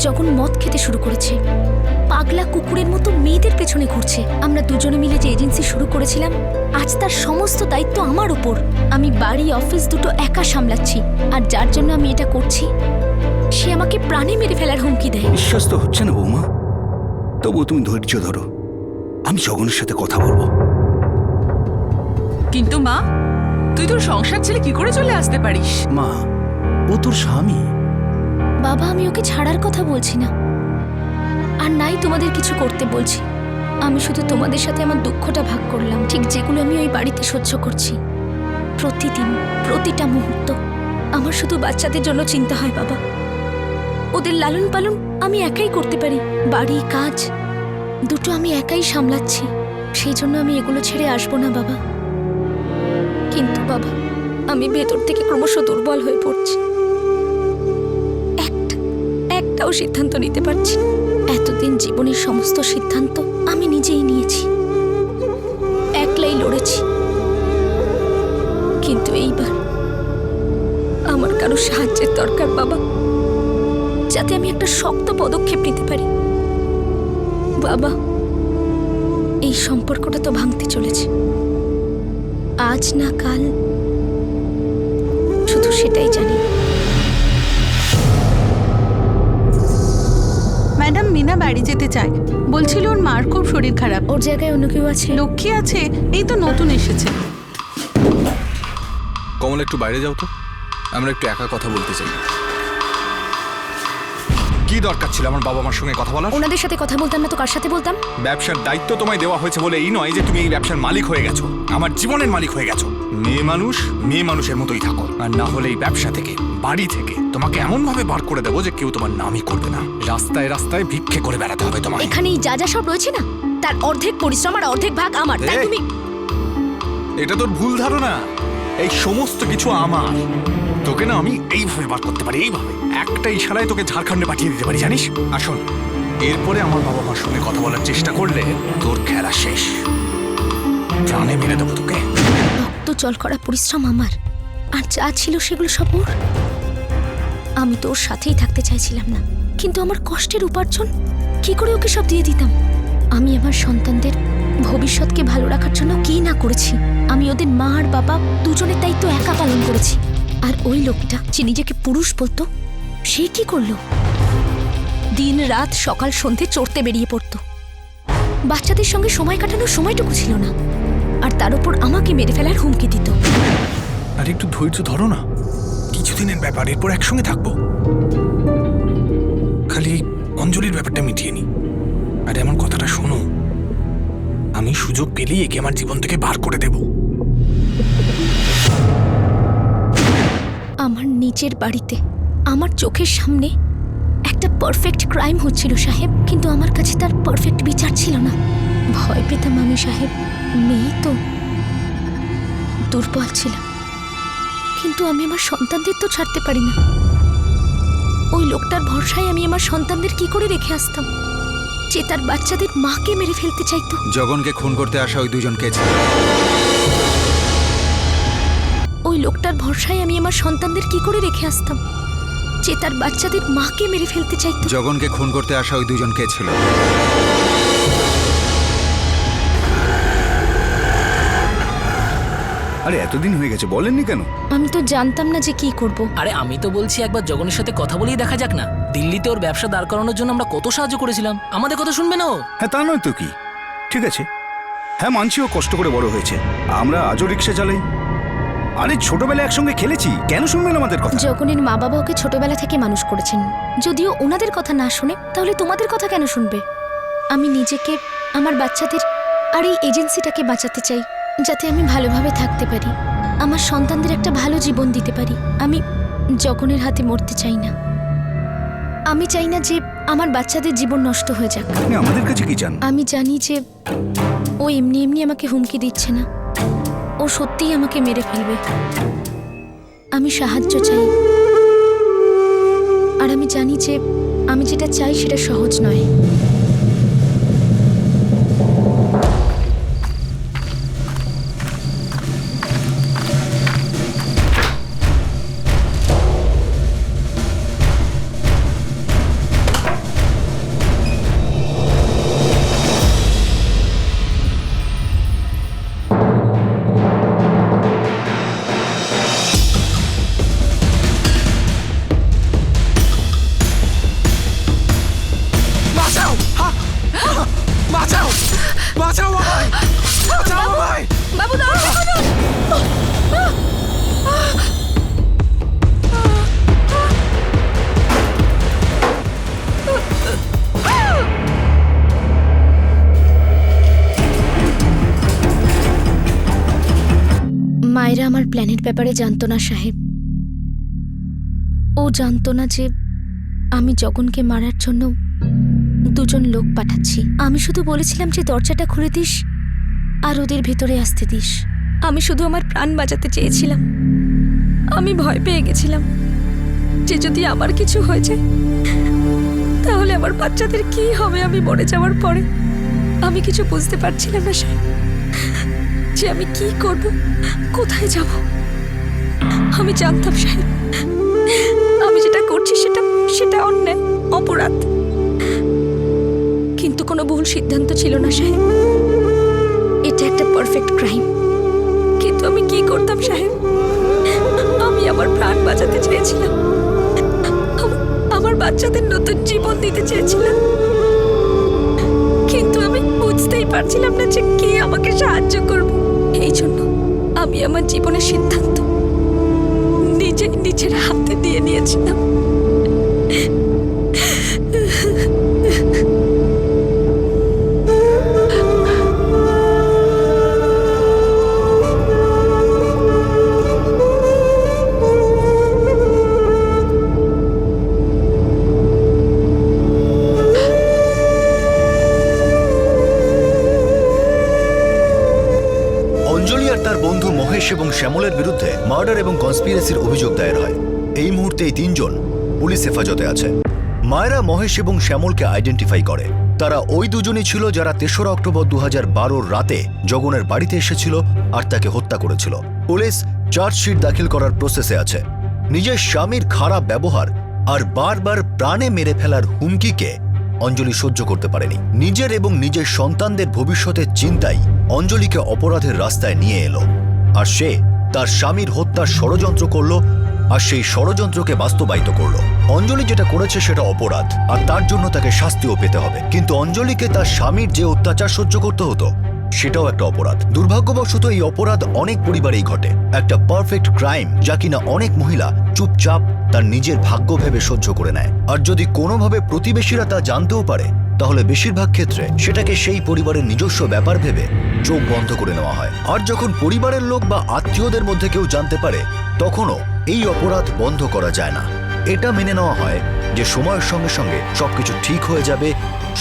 যখন মদ খেতে শুরু করেছে, পাগলা কুকুরের মতো মেয়েদের পেছনে ঘুরছে। আমরা দুজনে মিলে যে এজেন্সি শুরু করেছিলাম, আজ তার সমস্ত দায়িত্ব আমার উপর। আমি বাড়ি অফিস দুটো একা সামলাচ্ছি, আর যার জন্য আমি এটা করছি সে আমাকে প্রাণে মেরে ফেলার হুমকি দেয়। বিশ্বাস তো হচ্ছে না বৌমা, তবুও তুমি ধৈর্য ধরো, আমি জগনের সাথে কথা বলবো। কিন্তু মা, তুই তোর সংসার ছেড়ে কি করে চলে আসতে পারিস? মা, ও তোর স্বামী। বাবা, আমি ওকে ছাড়ার কথা বলছি না, আর নাই তোমাদের কিছু করতে বলছি। আমি শুধু তোমাদের সাথে আমার দুঃখটা ভাগ করলাম, ঠিক যেগুলো আমি ওই বাড়িতে সহ্য করছি। প্রতিদিন, প্রতিটা মুহূর্ত আমার শুধু বাচ্চাদের জন্য চিন্তা হয় বাবা। ওদের লালন পালন আমি একাই করতে পারি, বাড়ি কাজ দুটো আমি একাই সামলাচ্ছি। সেই জন্য আমি এগুলো ছেড়ে আসবো না বাবা। কিন্তু বাবা, আমি ভেতর থেকে ক্রমশ দুর্বল হয়ে পড়ছি। একটাও সিদ্ধান্ত নিতে পারছি না। এতদিন জীবনের সমস্ত সিদ্ধান্ত আমি নিজেই নিয়েছি, একলাই লড়েছি। কিন্তু এইবার আমার কারো সাহায্যের দরকার বাবা, যাতে আমি একটা শক্ত পদক্ষেপ নিতে পারি। বাবা, এই সম্পর্কটা তো ভাঙতে চলেছে, আজ না কাল, শুধু সেটাই জানি। ম্যাডাম, মিনা বাড়ি যেতে চায়, বলছিল ওর মার খুব শরীর খারাপ। ওর জায়গায় অন্য কেউ আছে? লক্ষ্মী আছে, এই তো নতুন এসেছে। কমল, একটু বাইরে যাও তো, আমরা একটু একা কথা বলতে চাই। কি দরকার ছিল আমার বাবা মার সঙ্গে কথা বলার? ওনাদের সাথে কথা বলতাম না তো কার সাথে বলতাম? ব্যবসার দায়িত্ব তোমায় দেওয়া হয়েছে বলে এই নয় যে তুমি এই ব্যবসার মালিক হয়ে গেছো, আমার জীবনের মালিক হয়ে গেছো। মেয়ে মানুষ মেয়ে মানুষের মতোই থাকো, আর না হলে এই ব্যবসা থেকে, বাড়ি থেকে তোমাকে এমন ভাবে বার করে দেবো যে কেউ তোমার নামই করবে না। রাস্তায় রাস্তায় ভিক্ষে করে বেড়াতে হবে তোমায়। এখানে যা যা সব রয়েছে না, তার অর্ধেক পরিশ্রম আর অর্ধেক ভাগ আমার। তাই তুমি, এটা তোর ভুল ধারণা। এই সমস্ত কিছু আমার। তোকে না আমি এইভাবে বার করতে পারি, এইভাবে একটা ইশারায় তোকে ঝাড়খণ্ডে পাঠিয়ে দিতে পারি, জানিস? আসুন, এরপরে আমার বাবা মার সঙ্গে কথা বলার চেষ্টা করলে তোর খেলা শেষ, প্রাণে মেরে দেবো তোকে। রক্ত জল করা পরিশ্রম আমার, আর যা ছিল সেগুলো সব ওর। আমি তো ওর সাথেই থাকতে চাইছিলাম না, কিন্তু আমার কষ্টের উপার্জন কি করে ওকে সব দিয়ে দিতাম? আমি আমার সন্তানদের ভবিষ্যৎকে ভালো রাখার জন্য কি না করেছি। আমি ওদের মা আর বাবা দুজনের দায়িত্ব একা পালন করেছি। আর ওই লোকটা যে নিজেকে পুরুষ বলতো, সে কি করলো? দিন রাত সকাল সন্ধে চড়তে বেরিয়ে পড়তো। বাচ্চাদের সঙ্গে সময় কাটানোর সময়টুকু ছিল না, আর তার উপর আমাকে মেরে ফেলার হুমকি দিত। আর একটু ধৈর্য ধরো না, কিছুদিনের ব্যাপার, এরপর একসঙ্গে থাকবো। খালি এই অঞ্জলির ব্যাপারটা মিটিয়ে নি। আরে আমার কথাটা শোনো, আমি সুযোগ পেলেই একে আমার জীবন থেকে বার করে দেব। আমার নিজের বাড়িতে আমার চোখের সামনে একটা পারফেক্ট ক্রাইম হচ্ছিল সাহেব, কিন্তু আমার কাছে তার পারফেক্ট বিচার ছিল না। ভয় পেতাম আমি সাহেব, মেয়ে তো দুর্বল ছিলাম, কিন্তু আমি আমার সন্তানদের তো ছাড়তে পারি না। ওই লোকটার ভরসায় আমি আমার সন্তানদের কি করে রেখে আসতাম, যে তার বাচ্চাদের মাকে মেরে ফেলতে চাইতো। জগনকে খুন করতে আসা ওই দুজন কে ছিল? ওই লোকটার ভরসায় আমি আমার সন্তানদের কি করে রেখে আসতাম, যে তার বাচ্চাদের মাকে মেরে ফেলতে চাইতো। জগনকে খুন করতে আসা ওই দুজন কে ছিল? আরে এতদিন হয়ে গেছে, বলেননি কেন? আমি তো জানতাম না যে কি করব। আরে আমি তো বলছি একবার জগনের সাথে কথা বলেই দেখা যাক না। দিল্লিতে ওর ব্যবসা দাঁড় করানোর জন্য আমরা কত সাহায্য করেছিলাম, আমাদের কথা শুনবে না ও? হ্যাঁ, তা নয় তো কি। ঠিক আছে, হ্যাঁ মানছি ও কষ্ট করে বড় হয়েছে, আমরা আজও রিক্সা চালাই। আরে ছোটবেলায় একসঙ্গে খেলেছি, কেন শুনবেন আমাদের কথা? জগনের মা বাবা ওকে ছোটবেলা থেকে মানুষ করেছেন, যদিও ওনাদের কথা না শুনে তাহলে তোমাদের কথা কেন শুনবে? আমি নিজেকে, আমার বাচ্চাদের আর এই এজেন্সিটাকে বাঁচাতে চাই, যাতে আমি ভালোভাবে থাকতে পারি, আমার সন্তানদের একটা ভালো জীবন দিতে পারি। আমি জগনের হাতে মরতে চাই না। আমি চাই না যে আমার বাচ্চাদের জীবন নষ্ট হয়ে যাক। আপনি আমাদের কাছে কি চান? আমি জানি যে ও এমনি এমনি আমাকে হুমকি দিচ্ছে না, ও সত্যিই আমাকে মেরে ফেলবে। আমি সাহায্য চাই, আর আমি জানি যে আমি যেটা চাই সেটা সহজ নয়। বাবু দাঁড়াও, মায়েরা আমার প্ল্যানের ব্যাপারে জানতো না সাহেব। ও জানতো না যে আমি জগনকে মারার জন্য দুজন লোক পাঠাচ্ছি। আমি শুধু বলেছিলাম যে দরজাটা খুলে দিস আর ওদের ভেতরে আসতে দিস। আমি শুধু আমার প্রাণ বাঁচাতে চেয়েছিলাম। আমি ভয় পেয়ে গেছিলাম যে যদি আমার কিছু হয়ে যায় তাহলে আমার বাচ্চাদের কি হবে আমি মরে যাওয়ার পরে। আমি কিছু বুঝতে পারছিলাম না সাহেব, যে আমি কি করব, কোথায় যাব। আমি জানতাম সাহেব, আমি যেটা করছি সেটা অন্যায়, অপরাধ, কিন্তু কোনো ভুল সিদ্ধান্ত ছিল না সাহেব। এটা একটা পারফেক্ট ক্রাইম, কিন্তু আমি কি করতাম সাহেব? আমি আমার প্রাণ বাঁচাতে চেয়েছিলাম, আমার বাচ্চাদের নতুন জীবন দিতে চেয়েছিলাম, কিন্তু আমি বুঝতেই পারছিলাম না যে কে আমাকে সাহায্য করবে। এই জন্য আমি আমার জীবনের সিদ্ধান্ত নিজের হাতে দিয়ে নিয়েছিলাম। এবং শ্যামলের বিরুদ্ধে মার্ডার এবং কনস্পিরেসির অভিযোগ দায়ের হয়। এই মুহূর্তে এই তিনজন পুলিশ হেফাজতে আছে। মায়েরা মহেশ এবং শ্যামলকে আইডেন্টিফাই করে। তারা ওই দুজনই ছিল যারা ৩রা অক্টোবর ২০১২ রাতে জগনের বাড়িতে এসেছিল আর তাকে হত্যা করেছিল। পুলিশ চার্জশিট দাখিল করার প্রসেসে আছে। নিজের স্বামীর খারাপ ব্যবহার আর বারবার প্রাণে মেরে ফেলার হুমকিকে অঞ্জলি সহ্য করতে পারেনি। নিজের এবং নিজের সন্তানদের ভবিষ্যতের চিন্তাই অঞ্জলিকে অপরাধের রাস্তায় নিয়ে এলো। আর সে তার স্বামীর হত্যার ষড়যন্ত্র করলো, আর সেই ষড়যন্ত্রকে বাস্তবায়িত করলো। অঞ্জলি যেটা করেছে সেটা অপরাধ, আর তার জন্য তাকে শাস্তিও পেতে হবে। কিন্তু অঞ্জলিকে তার স্বামীর যে অত্যাচার সহ্য করতে হতো সেটাও একটা অপরাধ। দুর্ভাগ্যবশত এই অপরাধ অনেক পরিবারেই ঘটে। একটা পারফেক্ট ক্রাইম যা কিনা অনেক মহিলা চুপচাপ তার নিজের ভাগ্য ভেবে সহ্য করে নেয়। আর যদি কোনোভাবে প্রতিবেশীরা তা জানতেও পারে তাহলে বেশিরভাগ ক্ষেত্রে সেটাকে সেই পরিবারের নিজস্ব ব্যাপার ভেবে চোখ বন্ধ করে নেওয়া হয়। আর যখন পরিবারের লোক বা আত্মীয়দের মধ্যে কেউ জানতে পারে তখনও এই অপরাধ বন্ধ করা যায় না। এটা মেনে নেওয়া হয় যে সময়ের সঙ্গে সঙ্গে সবকিছু ঠিক হয়ে যাবে,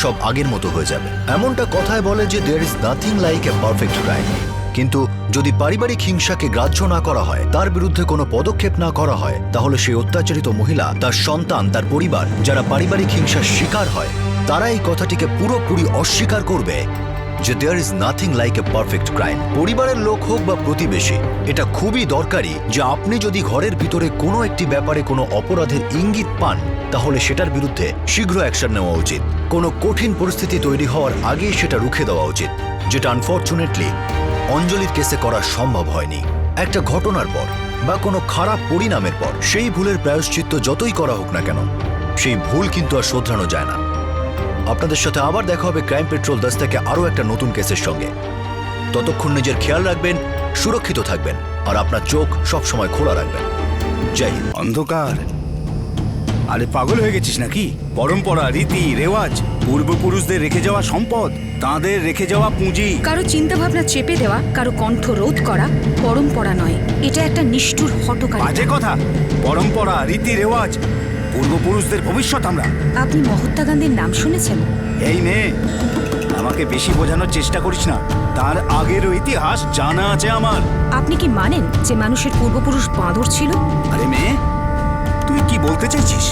সব আগের মতো হয়ে যাবে। এমনটা কথায় বলে যে there is nothing like a perfect crime. কিন্তু যদি পারিবারিক হিংসাকে গ্রাহ্য না করা হয়, তার বিরুদ্ধে কোনো পদক্ষেপ না করা হয়, তাহলে সেই অত্যাচারিত মহিলা, তার সন্তান, তার পরিবার যারা পারিবারিক হিংসার শিকার হয় তারা এই কথাটিকে পুরোপুরি অস্বীকার করবে যে there is nothing like a perfect crime. পরিবারের লোক হোক বা প্রতিবেশী, এটা খুবই দরকারি যে আপনি যদি ঘরের ভিতরে কোনো একটি ব্যাপারে কোনো অপরাধের ইঙ্গিত পান তাহলে সেটার বিরুদ্ধে শীঘ্র অ্যাকশন নেওয়া উচিত। কোনো কঠিন পরিস্থিতি তৈরি হওয়ার আগেই সেটা রুখে দেওয়া উচিত, যেটা আনফর্চুনেটলি অঞ্জলির কেসে করা সম্ভব হয়নি। একটা ঘটনার পর বা কোনো খারাপ পরিণামের পর সেই ভুলের প্রায়শ্চিত্ত যতই করা হোক না কেন, সেই ভুল কিন্তু আর শোধরানো যায় না। আপনাদের সাথে আবার দেখা হবে ক্রাইম পেট্রোল 10 থেকে আরও একটা নতুন কেসের সঙ্গে। ততক্ষণ নিজের খেয়াল রাখবেন, সুরক্ষিত থাকবেন, আর আপনার চোখ সবসময় খোলা রাখবেন। জয় হিন্দ। অন্ধকার? আরে পাগল হয়ে গেছিস নাকি? পরম্পরা, রীতি রেওয়াজ, পূর্বপুরুষদের রেখে যাওয়া সম্পদ, তাদের রেখে যাওয়া পুঁজি। কারো চিন্তা ভাবনা চেপে দেওয়া, কারো কণ্ঠ রোধ করা পরম্পরা নয়, এটা একটা নিষ্ঠুর হঠকারী। বাজে কথা। পরম্পরা, রীতি রেওয়াজ, পূর্বপুরুষদের ভবিষ্যৎ আমরা। আপনি মহাত্মা গান্ধীর নাম শুনেছেন? এই নে, আমাকে বেশি বোঝানোর চেষ্টা করিস না, তার আগেরও ইতিহাস জানা আছে আমার। আপনি কি মানেন যে মানুষের পূর্বপুরুষ বাঁদর ছিল? আরে মেয়ে, তুই কি বলতে চাইছিস?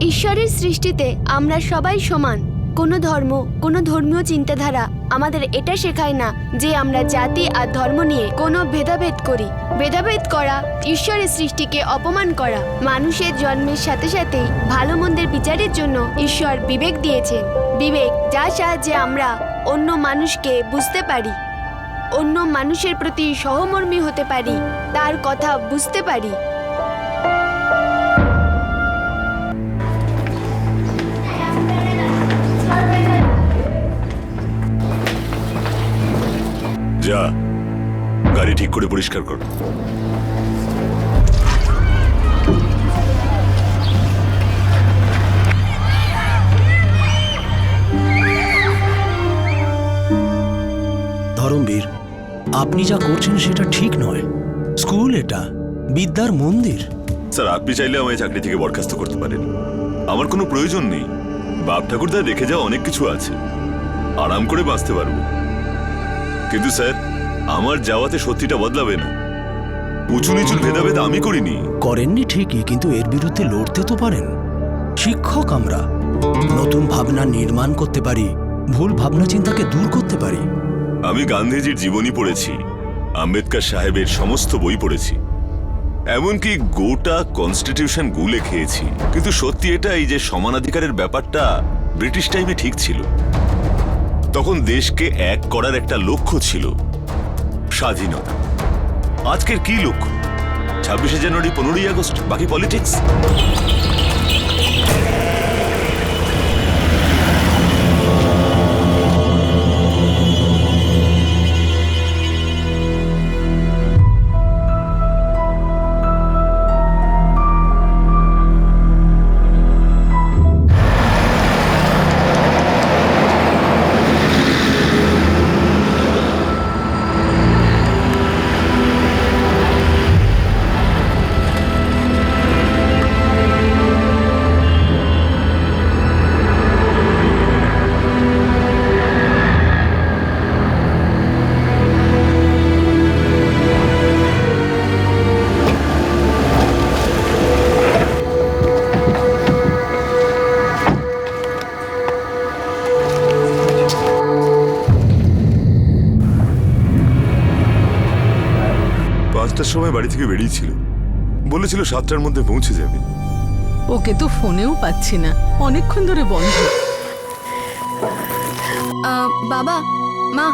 ঈশ্বরের সৃষ্টিতে আমরা সবাই সমান। কোনো ধর্ম, কোনো ধর্মীয় চিন্তাধারা আমাদের এটা শেখায় না যে আমরা জাতি আর ধর্ম নিয়ে কোনো ভেদাভেদ করি। ভেদাভেদ করা ঈশ্বরের সৃষ্টিকে অপমান করা। মানুষের জন্মের সাথে সাথেই ভালো মন্দের বিচারের জন্য ঈশ্বর বিবেক দিয়েছেন। বিবেক যার সাহায্যে আমরা অন্য মানুষকে বুঝতে পারি, অন্য মানুষের প্রতি সহমর্মী হতে পারি, তার কথা বুঝতে পারি। যা, গাড়ি ঠিক করে পরিষ্কার কর। ধরমবীর, আপনি যা করছেন সেটা ঠিক নয়। স্কুল এটা, বিদ্যার মন্দির। স্যার, আপনি চাইলে আমায় চাকরি থেকে বরখাস্ত করতে পারেন, আমার কোনো প্রয়োজন নেই। বাপ ঠাকুরদা রেখে যাওয়া অনেক কিছু আছে, আরাম করে বাঁচতে পারবো। কিন্তু স্যার, আমার যাওয়াতে সত্যিটা বদলাবে না। উঁচু নিচুর ভেদাভেদ আমি করিনি। করেননি ঠিকই, কিন্তু এর বিরুদ্ধে লড়তে তো পারেন। শিক্ষক আমরা, নতুন ভাবনা নির্মাণ করতে পারি, ভুল ভাবনা চিন্তাকে দূর করতে পারি। আমি গান্ধীজির জীবনী পড়েছি, আম্বেদকর সাহেবের সমস্ত বই পড়েছি, এমনকি গোটা কনস্টিটিউশন গুলে খেয়েছি। কিন্তু সত্যি এটাই যে সমানাধিকারের ব্যাপারটা ব্রিটিশ টাইমে ঠিক ছিল। তখন দেশকে এক করার একটা লক্ষ্য ছিল, স্বাধীনতা। আজকের কি লক্ষ্য? 26শে জানুয়ারি, 15ই আগস্ট, বাকি পলিটিক্স। 5টার সময় বাড়ি থেকে বেরিয়েছিল, বলেছিল 7টার মধ্যে পৌঁছে যাবে। ওকে তো ফোনেও পাচ্ছি না, অনেকক্ষণ ধরে বন্ধ। বাবা মা,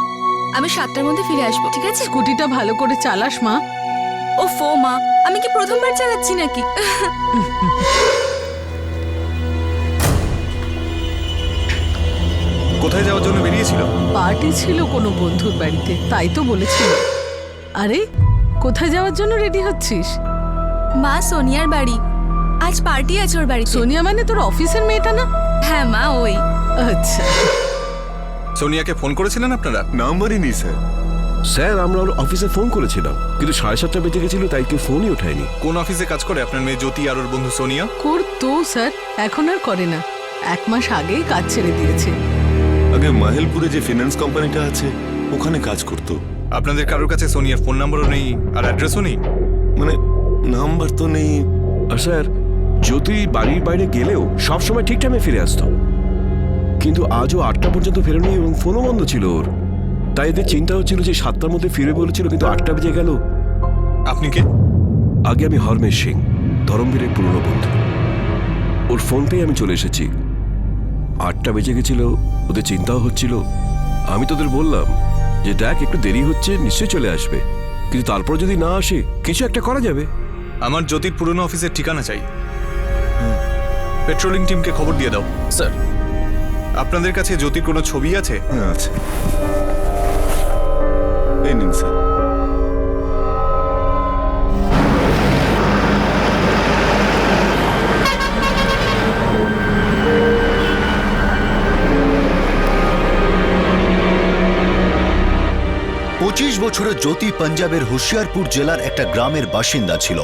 আমি 7টার মধ্যে ফিরে আসবো, ঠিক আছে? স্কুটিটা ভালো করে চালাস মা। ও ফো মা, আমি কি প্রথমবার চালাচ্ছি নাকি? কোথায় যাওয়ার জন্য বেরিয়েছিল? পার্টি ছিল কোনো বন্ধুর বাড়িতে, তাই তো বলেছিল। আরে কোথায় যাওয়ার জন্য রেডি হচ্ছিস? মা, সোনিয়ার বাড়ি, আজ পার্টি আছে ওর বাড়িতে। সোনিয়া মানে তোর অফিসের মেয়েটা না? হ্যাঁ মা, ওই। আচ্ছা, সোনিয়াকে ফোন করেছিলেন আপনারা? নাম্বারই নেই স্যার। স্যার আমরা ওর অফিসে ফোন করেছিলাম, কিন্তু 7:30 বেজে গেছিল, তাই কেউ ফোনই ওঠায়নি। কোন অফিসে কাজ করে আপনার মেয়ে জ্যোতি আর ওর বন্ধু সোনিয়া? করতো স্যার, এখন আর করে না, 1 মাস আগেই কাজ ছেড়ে দিয়েছে। আগে মাহেলপুরে যে ফিনান্স কোম্পানিটা আছে ওখানে কাজ করতো। আপনাদের কারোর কাছে সোনিয়ার ফোন নাম্বারও নেই আর অ্যাড্রেসও নেই? মানে নাম্বার তো নেই। আর স্যার জ্যোতি বাড়ির বাইরে গেলেও সবসময় ঠিক টাইমে ফিরে আসতো, কিন্তু আজও 8টা পর্যন্ত ফেরেনি এবং ফোনও বন্ধ ছিল ওর। তাই এদের চিন্তা হচ্ছিল যে 7টার মধ্যে ফিরে বলেছিল, কিন্তু 8টা বেজে গেল। আপনি কে? আগে আমি হরমেশ সিং, ধরমবীরের পুরনো বন্ধু। ওর ফোন পেয়ে আমি চলে এসেছি। 8টা বেজে গেছিল, ওদের চিন্তাও হচ্ছিল। আমি তোদের বললাম যে দেখ একটু দেরি হচ্ছে, নিশ্চয়ই চলে আসবে, কিন্তু তারপর যদি না আসে কিছু একটা করা যাবে। আমার জ্যোতির পুরনো অফিসের ঠিকানা চাই। পেট্রোলিং টিমকে খবর দিয়ে দাও। স্যার, আপনাদের কাছে জ্যোতির কোনো ছবি আছে? হ্যাঁ আছে, এই নিন স্যার। বছরের জ্যোতি পাঞ্জাবের হুশিয়ারপুর জেলার একটা গ্রামের বাসিন্দা ছিল।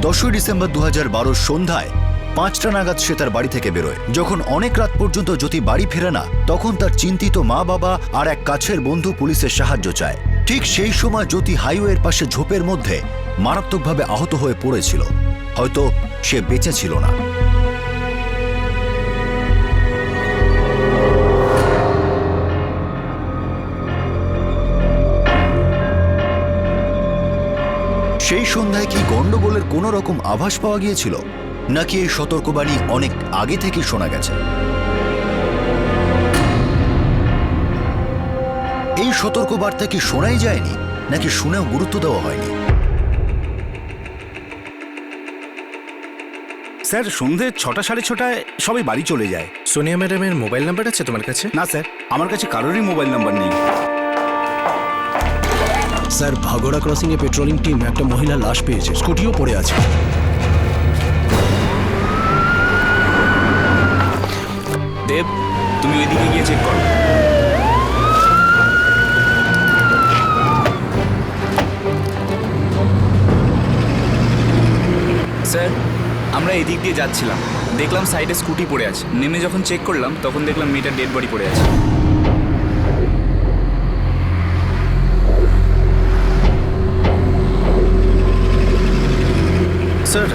10 ডিসেম্বর 2012 সন্ধ্যায় 5টা নাগাদ সে তার বাড়ি থেকে বেরোয়। যখন অনেক রাত পর্যন্ত জ্যোতি বাড়ি ফেরে না, তখন তার চিন্তিত মা বাবা আর এক কাছের বন্ধু পুলিশের সাহায্য চায়। ঠিক সেই সময় জ্যোতি হাইওয়ের পাশে ঝোপের মধ্যে মারাত্মকভাবে আহত হয়ে পড়েছিল। হয়তো সে বেঁচে ছিল না। সেই সন্ধ্যায় কি গন্ডগোলের কোনো রকম আভাস পাওয়া গিয়েছিল, নাকি এই সতর্কবাণী অনেক আগে থেকে শোনা গেছে? এই সতর্কবার্তা কি শোনাই যায়নি, নাকি শুনেও গুরুত্ব দেওয়া হয়নি? স্যার সন্ধে 6টা 6:30 সবাই বাড়ি চলে যায়। সোনিয়া ম্যাডামের মোবাইল নাম্বার আছে তোমার কাছে? না স্যার, আমার কাছে কারোরই মোবাইল নাম্বার নেই। স্যার ভাগোড়া ক্রসিং এ পেট্রোলিং টিম একটা মহিলা লাশ পেয়েছে, স্কুটিও পড়ে আছে। দেব, তুমি ওইদিকে গিয়ে চেক করো। স্যার, আমরা এদিক দিয়ে যাচ্ছিলাম, দেখলাম সাইডে স্কুটি পড়ে আছে। নেমে যখন চেক করলাম তখন দেখলাম মেয়েটার ডেড বডি পড়ে আছে। স্যার,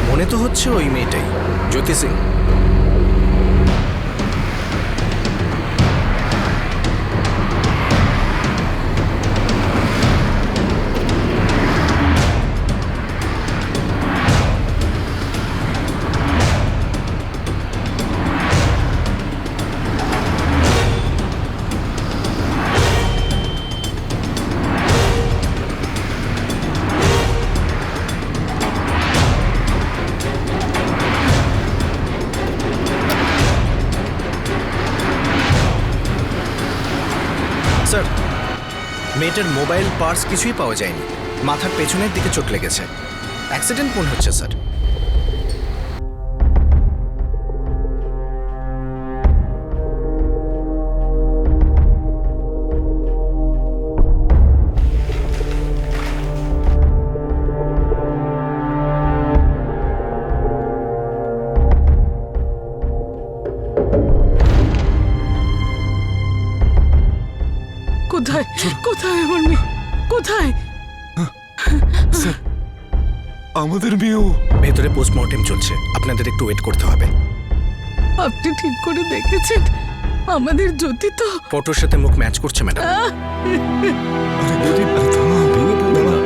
মনে তো হচ্ছে ওই মেয়েটাই, জ্যোতি সিং। স্যার, মেয়েটার মোবাইল, পার্স কিছুই পাওয়া যায়নি। মাথার পেছনের দিকে চোট লেগেছে। অ্যাক্সিডেন্ট মনে হচ্ছে স্যার। কোথায় কোথায় আমার মেয়ে, কোথায়? স্যার, আমাদের মেয়েও ভেতরে পোস্টমর্টেম চলছে, আপনাদের একটু ওয়েট করতে হবে। আপনি ঠিক করে দেখেছেন? আমাদের জ্যোতি তো ফটোর সাথে মুখ ম্যাচ করছে ম্যাডাম। ভেঙে পড়বে না।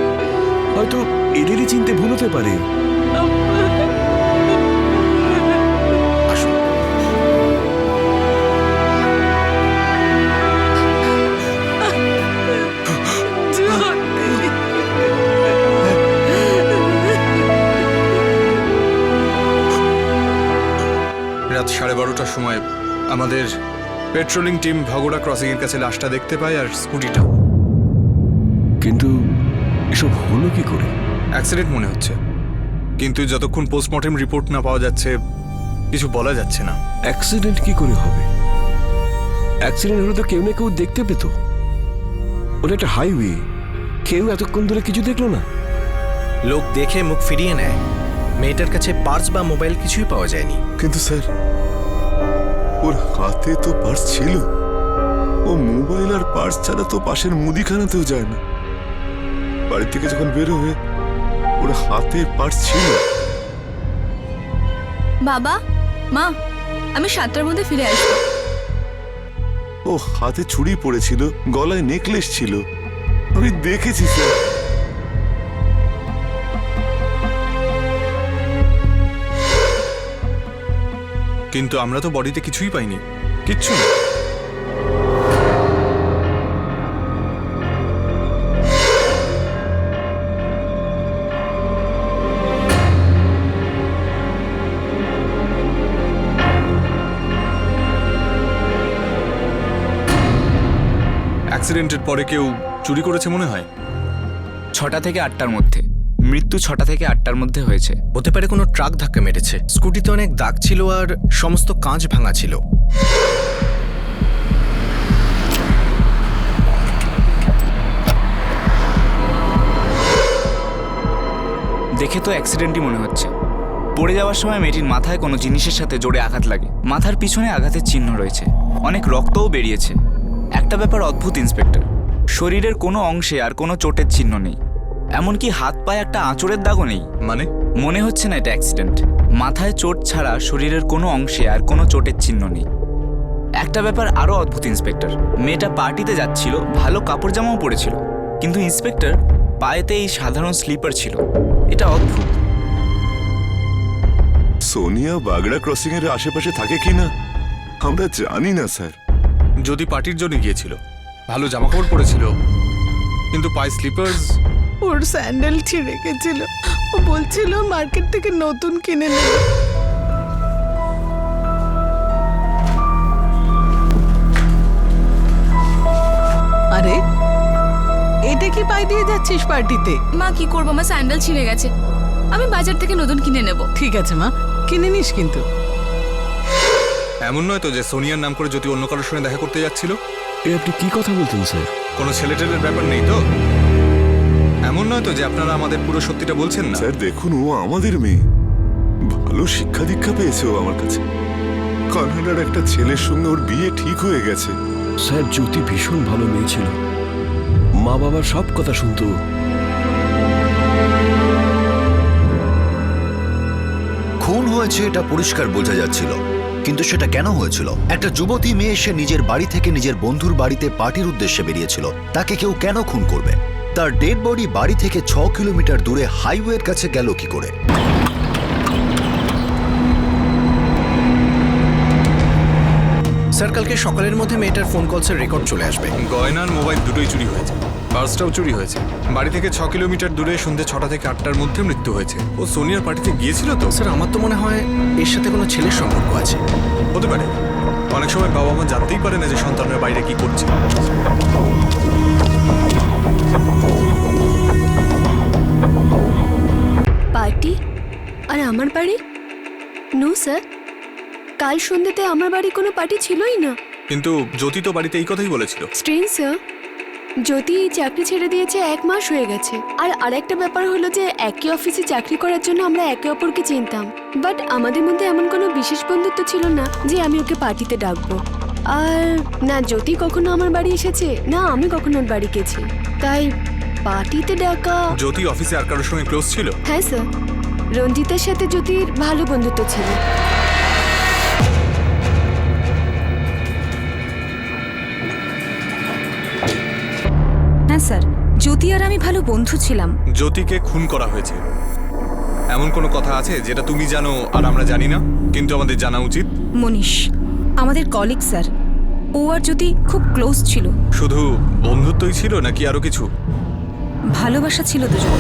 হতে পারে? আসুন। রাত 12:30টার সময় আমাদের পেট্রোলিং টিম ভাগোড়া ক্রসিং এর কাছে লাশটা দেখতে পায় আর স্কুটিটা। কিন্তু এসব হলো কি করে? অ্যাক্সিডেন্ট মনে হচ্ছে, কিন্তু যতক্ষণ পোস্টমর্টেম রিপোর্ট না পাওয়া যাচ্ছে কিছু বলা যাচ্ছে না। অ্যাক্সিডেন্ট কি করে হবে? অ্যাক্সিডেন্ট হলে তো কেউ না কেউ দেখতে পেত। ওটা একটা হাইওয়ে, কেউ এতক্ষণ ধরে কিছু দেখলো না। লোক দেখে মুখ ফিরিয়ে নেয়। মেয়েটার কাছে পার্স বা মোবাইল কিছুই পাওয়া যায়নি। কিন্তু স্যার, ওর হাতে তো পার্স ছিল। ও মোবাইল আর পার্স ছাড়া তো পাশের মুদিখানাতেও যায় না। বাড়ি থেকে যখন বের হয়ে ওর হাতে পার্স ছিল। বাবা, মা, আমি 7টার মধ্যে ফিরে আসবো। ও হাতে ছুরি পড়েছিল, গলায় নেকলেস ছিল, আমি দেখেছি স্যার। কিন্তু আমরা তো বডিতে কিছুই পাইনি, কিচ্ছু না। অ্যাক্সিডেন্টের পরে কেউ চুরি করেছে মনে হয়। 6টা থেকে 8টার মধ্যে, মৃত্যু 6টা থেকে 8টার মধ্যে হয়েছে। হতে পারে কোনো ট্রাক ধাক্কা মেরেছে। স্কুটিতে অনেক দাগ ছিল আর সমস্ত কাঁচ ভাঙা ছিল। দেখে তো অ্যাক্সিডেন্টই মনে হচ্ছে। পড়ে যাওয়ার সময় মেয়েটির মাথায় কোনো জিনিসের সাথে জোরে আঘাত লাগে। মাথার পিছনে আঘাতের চিহ্ন রয়েছে, অনেক রক্তও বেরিয়েছে। একটা ব্যাপার অদ্ভুত ইন্সপেক্টর, শরীরের কোনো অংশে আর কোনো চোটের চিহ্ন নেই, এমনকি হাত পায়ে একটা আঁচড়ের দাগও নেই। মানে মনে হচ্ছে না এটা অ্যাক্সিডেন্ট। মাথায় চোট ছাড়া শরীরের কোনো অংশে আর কোনো চোটের চিহ্ন নেই। একটা ব্যাপার আরও অদ্ভুত ইন্সপেক্টর, মেয়েটা পার্টিতে যাচ্ছিল, ভালো কাপড় জামাও পরেছিল, কিন্তু ইন্সপেক্টর পায়েতে এই সাধারণ স্লিপার ছিল। এটা অদ্ভুত। সোনিয়া বাগড়া ক্রসিং এর আশেপাশে থাকে কিনা আমরা জানি না স্যার। যদি পার্টির জন্য গিয়েছিল, ভালো জামাকাপড় পরেছিল, কিন্তু পায়ে স্লিপার্স। ওর স্যান্ডেল ছিঁড়ে গেছিল, ও বলছিল মার্কেট থেকে নতুন কিনে নেবে। আরে এটা কি পাই দিয়ে যাচ্ছিস পার্টিতে? মা, কি করবো, আমার স্যান্ডেল ছিঁড়ে গেছে, আমি বাজার থেকে নতুন কিনে নেব। ঠিক আছে মা, কিনে নিস কিন্তু। এমন নয় তো যে সোনিয়ার নাম করে যদি অন্য কারোর সঙ্গে দেখা করতে যাচ্ছিল? এ আপনি কি কথা বলতেন স্যার? কোনো ছেলেটেলের ব্যাপার নেই তো? এমন নয় তো যে আপনারা আমাদের পুরো সত্যিটা বলছেন না? স্যার দেখুন, ও আমাদের মেয়ে, ভালো শিক্ষা দীক্ষা পেয়েছে ও আমার কাছে। কানাডার একটা ছেলের সঙ্গে ওর বিয়ে ঠিক হয়ে গেছে। স্যার, জ্যোতি ভীষণ ভালো মেয়ে ছিল, মা বাবার সব কথা শুনতো। খুন হয়েছে এটা পরিষ্কার বোঝা যাচ্ছিল, কিন্তু সেটা কেন হয়েছিল? একটা যুবতী মেয়ে এসে নিজের বাড়ি থেকে নিজের বন্ধুর বাড়িতে পার্টির উদ্দেশ্যে বেরিয়েছিল, তাকে কেউ কেন খুন করবে? তার ডেড বডি বাড়ি থেকে 6 কিলোমিটার দূরে হাইওয়ের কাছে গেল কি করে? স্যার, কালকে সকালের মধ্যে মেয়েটার ফোন কলসের রেকর্ড চলে আসবে। গয়নার মোবাইল দুটোই চুরি হয়েছে, পার্সটাও চুরি হয়েছে। বাড়ি থেকে 6 কিলোমিটার দূরে সন্ধ্যে 6টা থেকে 8টার মধ্যে মৃত্যু হয়েছে। ও সোনিয়ার পার্টিতে গিয়েছিল তো? স্যার, আমার তো মনে হয় এর সাথে কোনো ছেলের সম্পর্ক আছে। হতে পারে। অনেক সময় বাবা মা জানতেই পারে না যে সন্তানের বাইরে কি করছে। পার্টি আর আমার বাড়ি? নো স্যার, কাল সন্ধ্যেতে আমার বাড়ি কোনো পার্টি ছিলই না। কিন্তু জ্যোতি তো বাড়িতে এই কথাই বলেছিল। স্ট্রেঞ্জ স্যার, জ্যোতি চাকরি ছেড়ে দিয়েছে 1 মাস হয়ে গেছে। আর আরেকটা ব্যাপার হলো যে একই অফিসে চাকরি করার জন্য আমরা একে অপরকে চিনতাম, বাট আমাদের মধ্যে এমন কোনো বিশেষ বন্ধুত্ব ছিল না যে আমি ওকে পার্টিতে ডাকবো। আর না জ্যোতি কখনো আমার বাড়ি এসেছে, না আমি কখনো ওর বাড়ি গেছি, তাই পার্টিতে ডাকা। জ্যোতি অফিসে আর কারোর সঙ্গে ক্লোজ ছিল? হ্যাঁ স্যার, রঞ্জিতের সাথে জ্যোতির ভালো বন্ধুত্ব ছিল। হ্যাঁ স্যার, জ্যোতি আর আমি ভালো বন্ধু ছিলাম। জ্যোতিকে খুন করা হয়েছে, এমন কোনো কথা আছে যেটা তুমি জানো আর আমরা জানি না, কিন্তু আমাদের জানা উচিত? মনীষ আমাদের কলিগ স্যার, ও আর জ্যোতি খুব ক্লোজ ছিল। শুধু বন্ধুত্বই ছিল নাকি আরো কিছু? ভালোবাসা ছিল দুজন।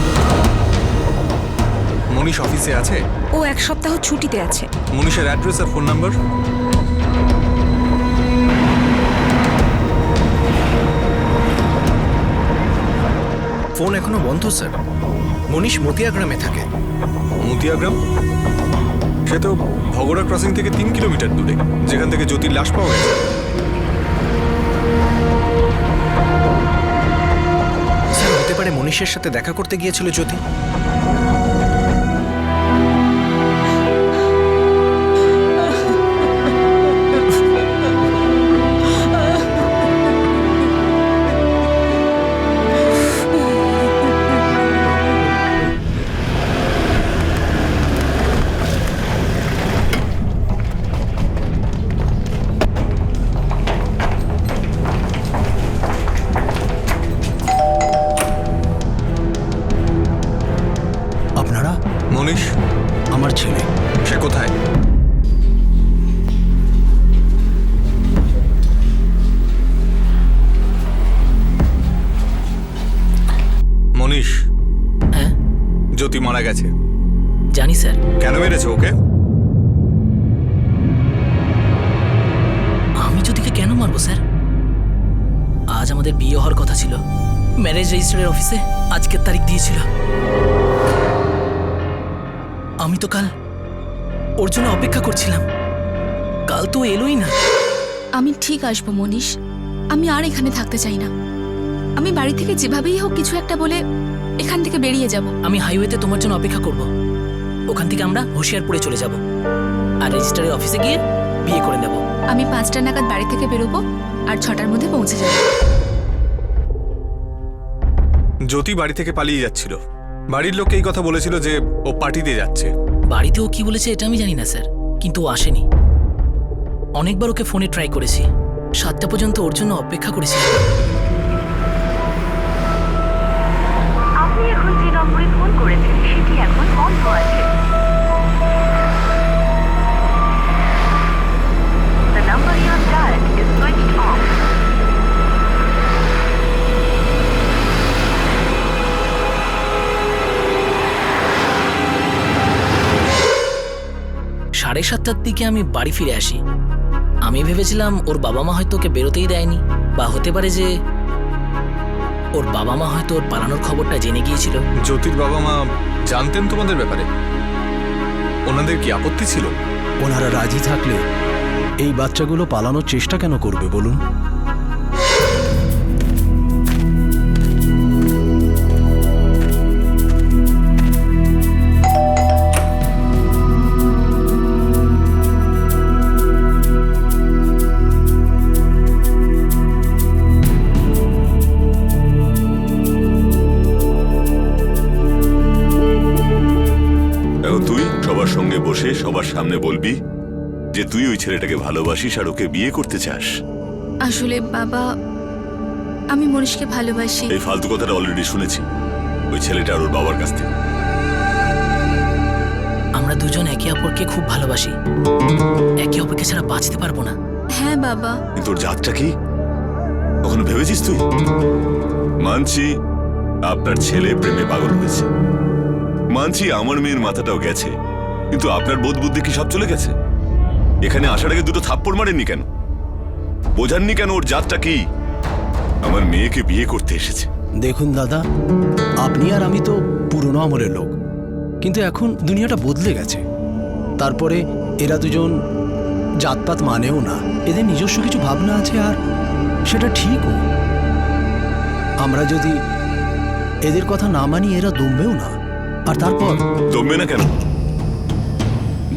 মনীষ অফিসে আছে? ও 1 সপ্তাহ ছুটিতে আছে। মনীষের অ্যাড্রেস আর ফোন নাম্বার? ফোন এখনো বন্ধ স্যার। মনীষ মতিয়া গ্রামে থাকে। মতিয়া গ্রাম? সে তো ভগড়া ক্রসিং থেকে 3 কিলোমিটার দূরে, যেখান থেকে জ্যোতির লাশ পাওয়া গেছে। স্যার হতে পারে মনীষের সাথে দেখা করতে গিয়েছিল জ্যোতি। আপনারা? মনীষ আমার ছেলে। সে কোথায়? মনীষ, হ্যাঁ জ্যোতি মারা গেছে। জানি স্যার। কেন মেরেছে ওকে? আমি জ্যোতিকে কেন মারবো স্যার? আজ আমাদের বিয়ে হওয়ার কথা ছিল। ম্যারেজ রেজিস্টারের অফিসে আজকের তারিখ দিয়েছিল। আমি তো কাল ওর জন্য অপেক্ষা করছিলাম, কাল তো এলোই না। আমি ঠিক আসবো মনীষ, আমি আর এখানে থাকতে চাই না। আমি বাড়ি থেকে যেভাবেই হোক কিছু একটা বলে এখান থেকে বেরিয়ে যাব। আমি হাইওয়েতে তোমার জন্য অপেক্ষা করব। ওখান থেকে আমরা হোশিয়ারপুরে চলে যাব আর রেজিস্টারের অফিসে গিয়ে বিয়ে করে নেব। আমি 5টা নাগাদ বাড়ি থেকে বেরোবো আর 6টার মধ্যে পৌঁছে যাব। জ্যোতি বাড়ি থেকে পালিয়ে যাচ্ছিল। বাড়ির লোককে এই কথা বলেছিল যে ও পার্টিতে যাচ্ছে। বাড়িতে ও কি বলেছে এটা আমি জানি না স্যার, কিন্তু ও আসেনি। অনেকবার ওকে ফোনে ট্রাই করেছি, 7টা পর্যন্ত ওর জন্য অপেক্ষা করেছি। আপনি এখন যে নম্বরে ফোন করেছেন সেটি এখন বন্ধ আছে। The number you have dialed is switched off. সাড়ে 7টার দিকে আমি বাড়ি ফিরে আসি। আমি ভেবেছিলাম ওর বাবা মা হয়তো ওকে বেরোতেই দেয়নি, বা হতে পারে যে ওর বাবা মা হয়তো ওর পালানোর খবরটা জেনে গিয়েছিল। জ্যোতির বাবা মা জানতেন তোমাদের ব্যাপারে? ওনাদের কি আপত্তি ছিল? ওনারা রাজি থাকলে এই বাচ্চাগুলো পালানোর চেষ্টা কেন করবে বলুন? বসে সবার সামনে বলবি যে তুই ওই ছেলেটাকে ভালোবাসিস আর ওকে বিয়ে করতে চাস। আসলে বাবা, আমি মনীষকে ভালোবাসি। এই ফালতু কথাটা অলরেডি শুনেছি ওই ছেলেটা আর ওর বাবার কাছ থেকে। আমরা দুজন একে অপরকে খুব ভালোবাসি, একে অপরকে ছাড়া বাঁচতে পারবো না। হ্যাঁ বাবা। কিন্তু ওর জাতটা কি কখনো ভেবেছিস তুই? মানছি আপনার ছেলে প্রেমে পাগল হয়েছে, মানছি আমার মেয়ের মাথাটাও গেছে, কিন্তু আপনার বোধ বুদ্ধি কি সব চলে গেছে? এখানে আসার আগে দুটো থাপ্পড় মারেননি কেন? বোঝাননি কেন ওর জাতটা কি? আমার মেয়েকে বিয়ে করতে এসেছে। দেখুন দাদা, আপনি আর আমি তো পুরনো আমলের লোক, কিন্তু এখন দুনিয়াটা বদলে গেছে। তারপরে এরা দুজন জাতপাত মানেও না, এদের নিজস্ব কিছু ভাবনা আছে, আর সেটা ঠিকও। আমরা যদি এদের কথা না মানি এরা দমবেও না। আর তারপর দমবে না কেন?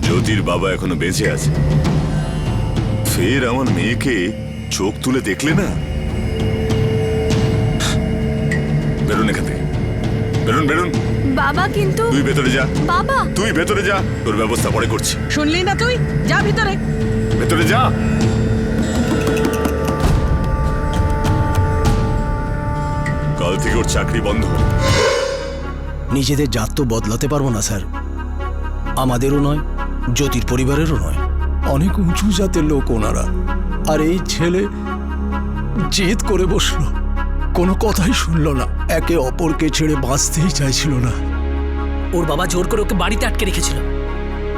জ্যোতির বাবা এখনো বেঁচে আছে, ফের আমার মেয়েকে চোখ তুলে দেখলে না। বেরোন এখান থেকে, বেরোন বেরোন। বাবা কিন্তু তুই ভেতরে যা। বাবা তুই ভেতরে যা, তোর ব্যবস্থা পরে করছি। শুনলি না তুই? যা ভিতরে। ভেতরে যা। কাল থেকে ওর চাকরি বন্ধ। নিজেদের জাত তো বদলাতে পারবো না স্যার, আমাদেরও নয়, জ্যোতির পরিবারেরও নয়। অনেক উঁচু জাতের লোক ওনারা। আর এই ছেলে জেদ করে বসলো, কোনো কথাই শুনলো না, একে অপরকে ছেড়ে বাঁচতেই চাইছিল না। ওর বাবা জোর করে ওকে বাড়িতে আটকে রেখেছিল,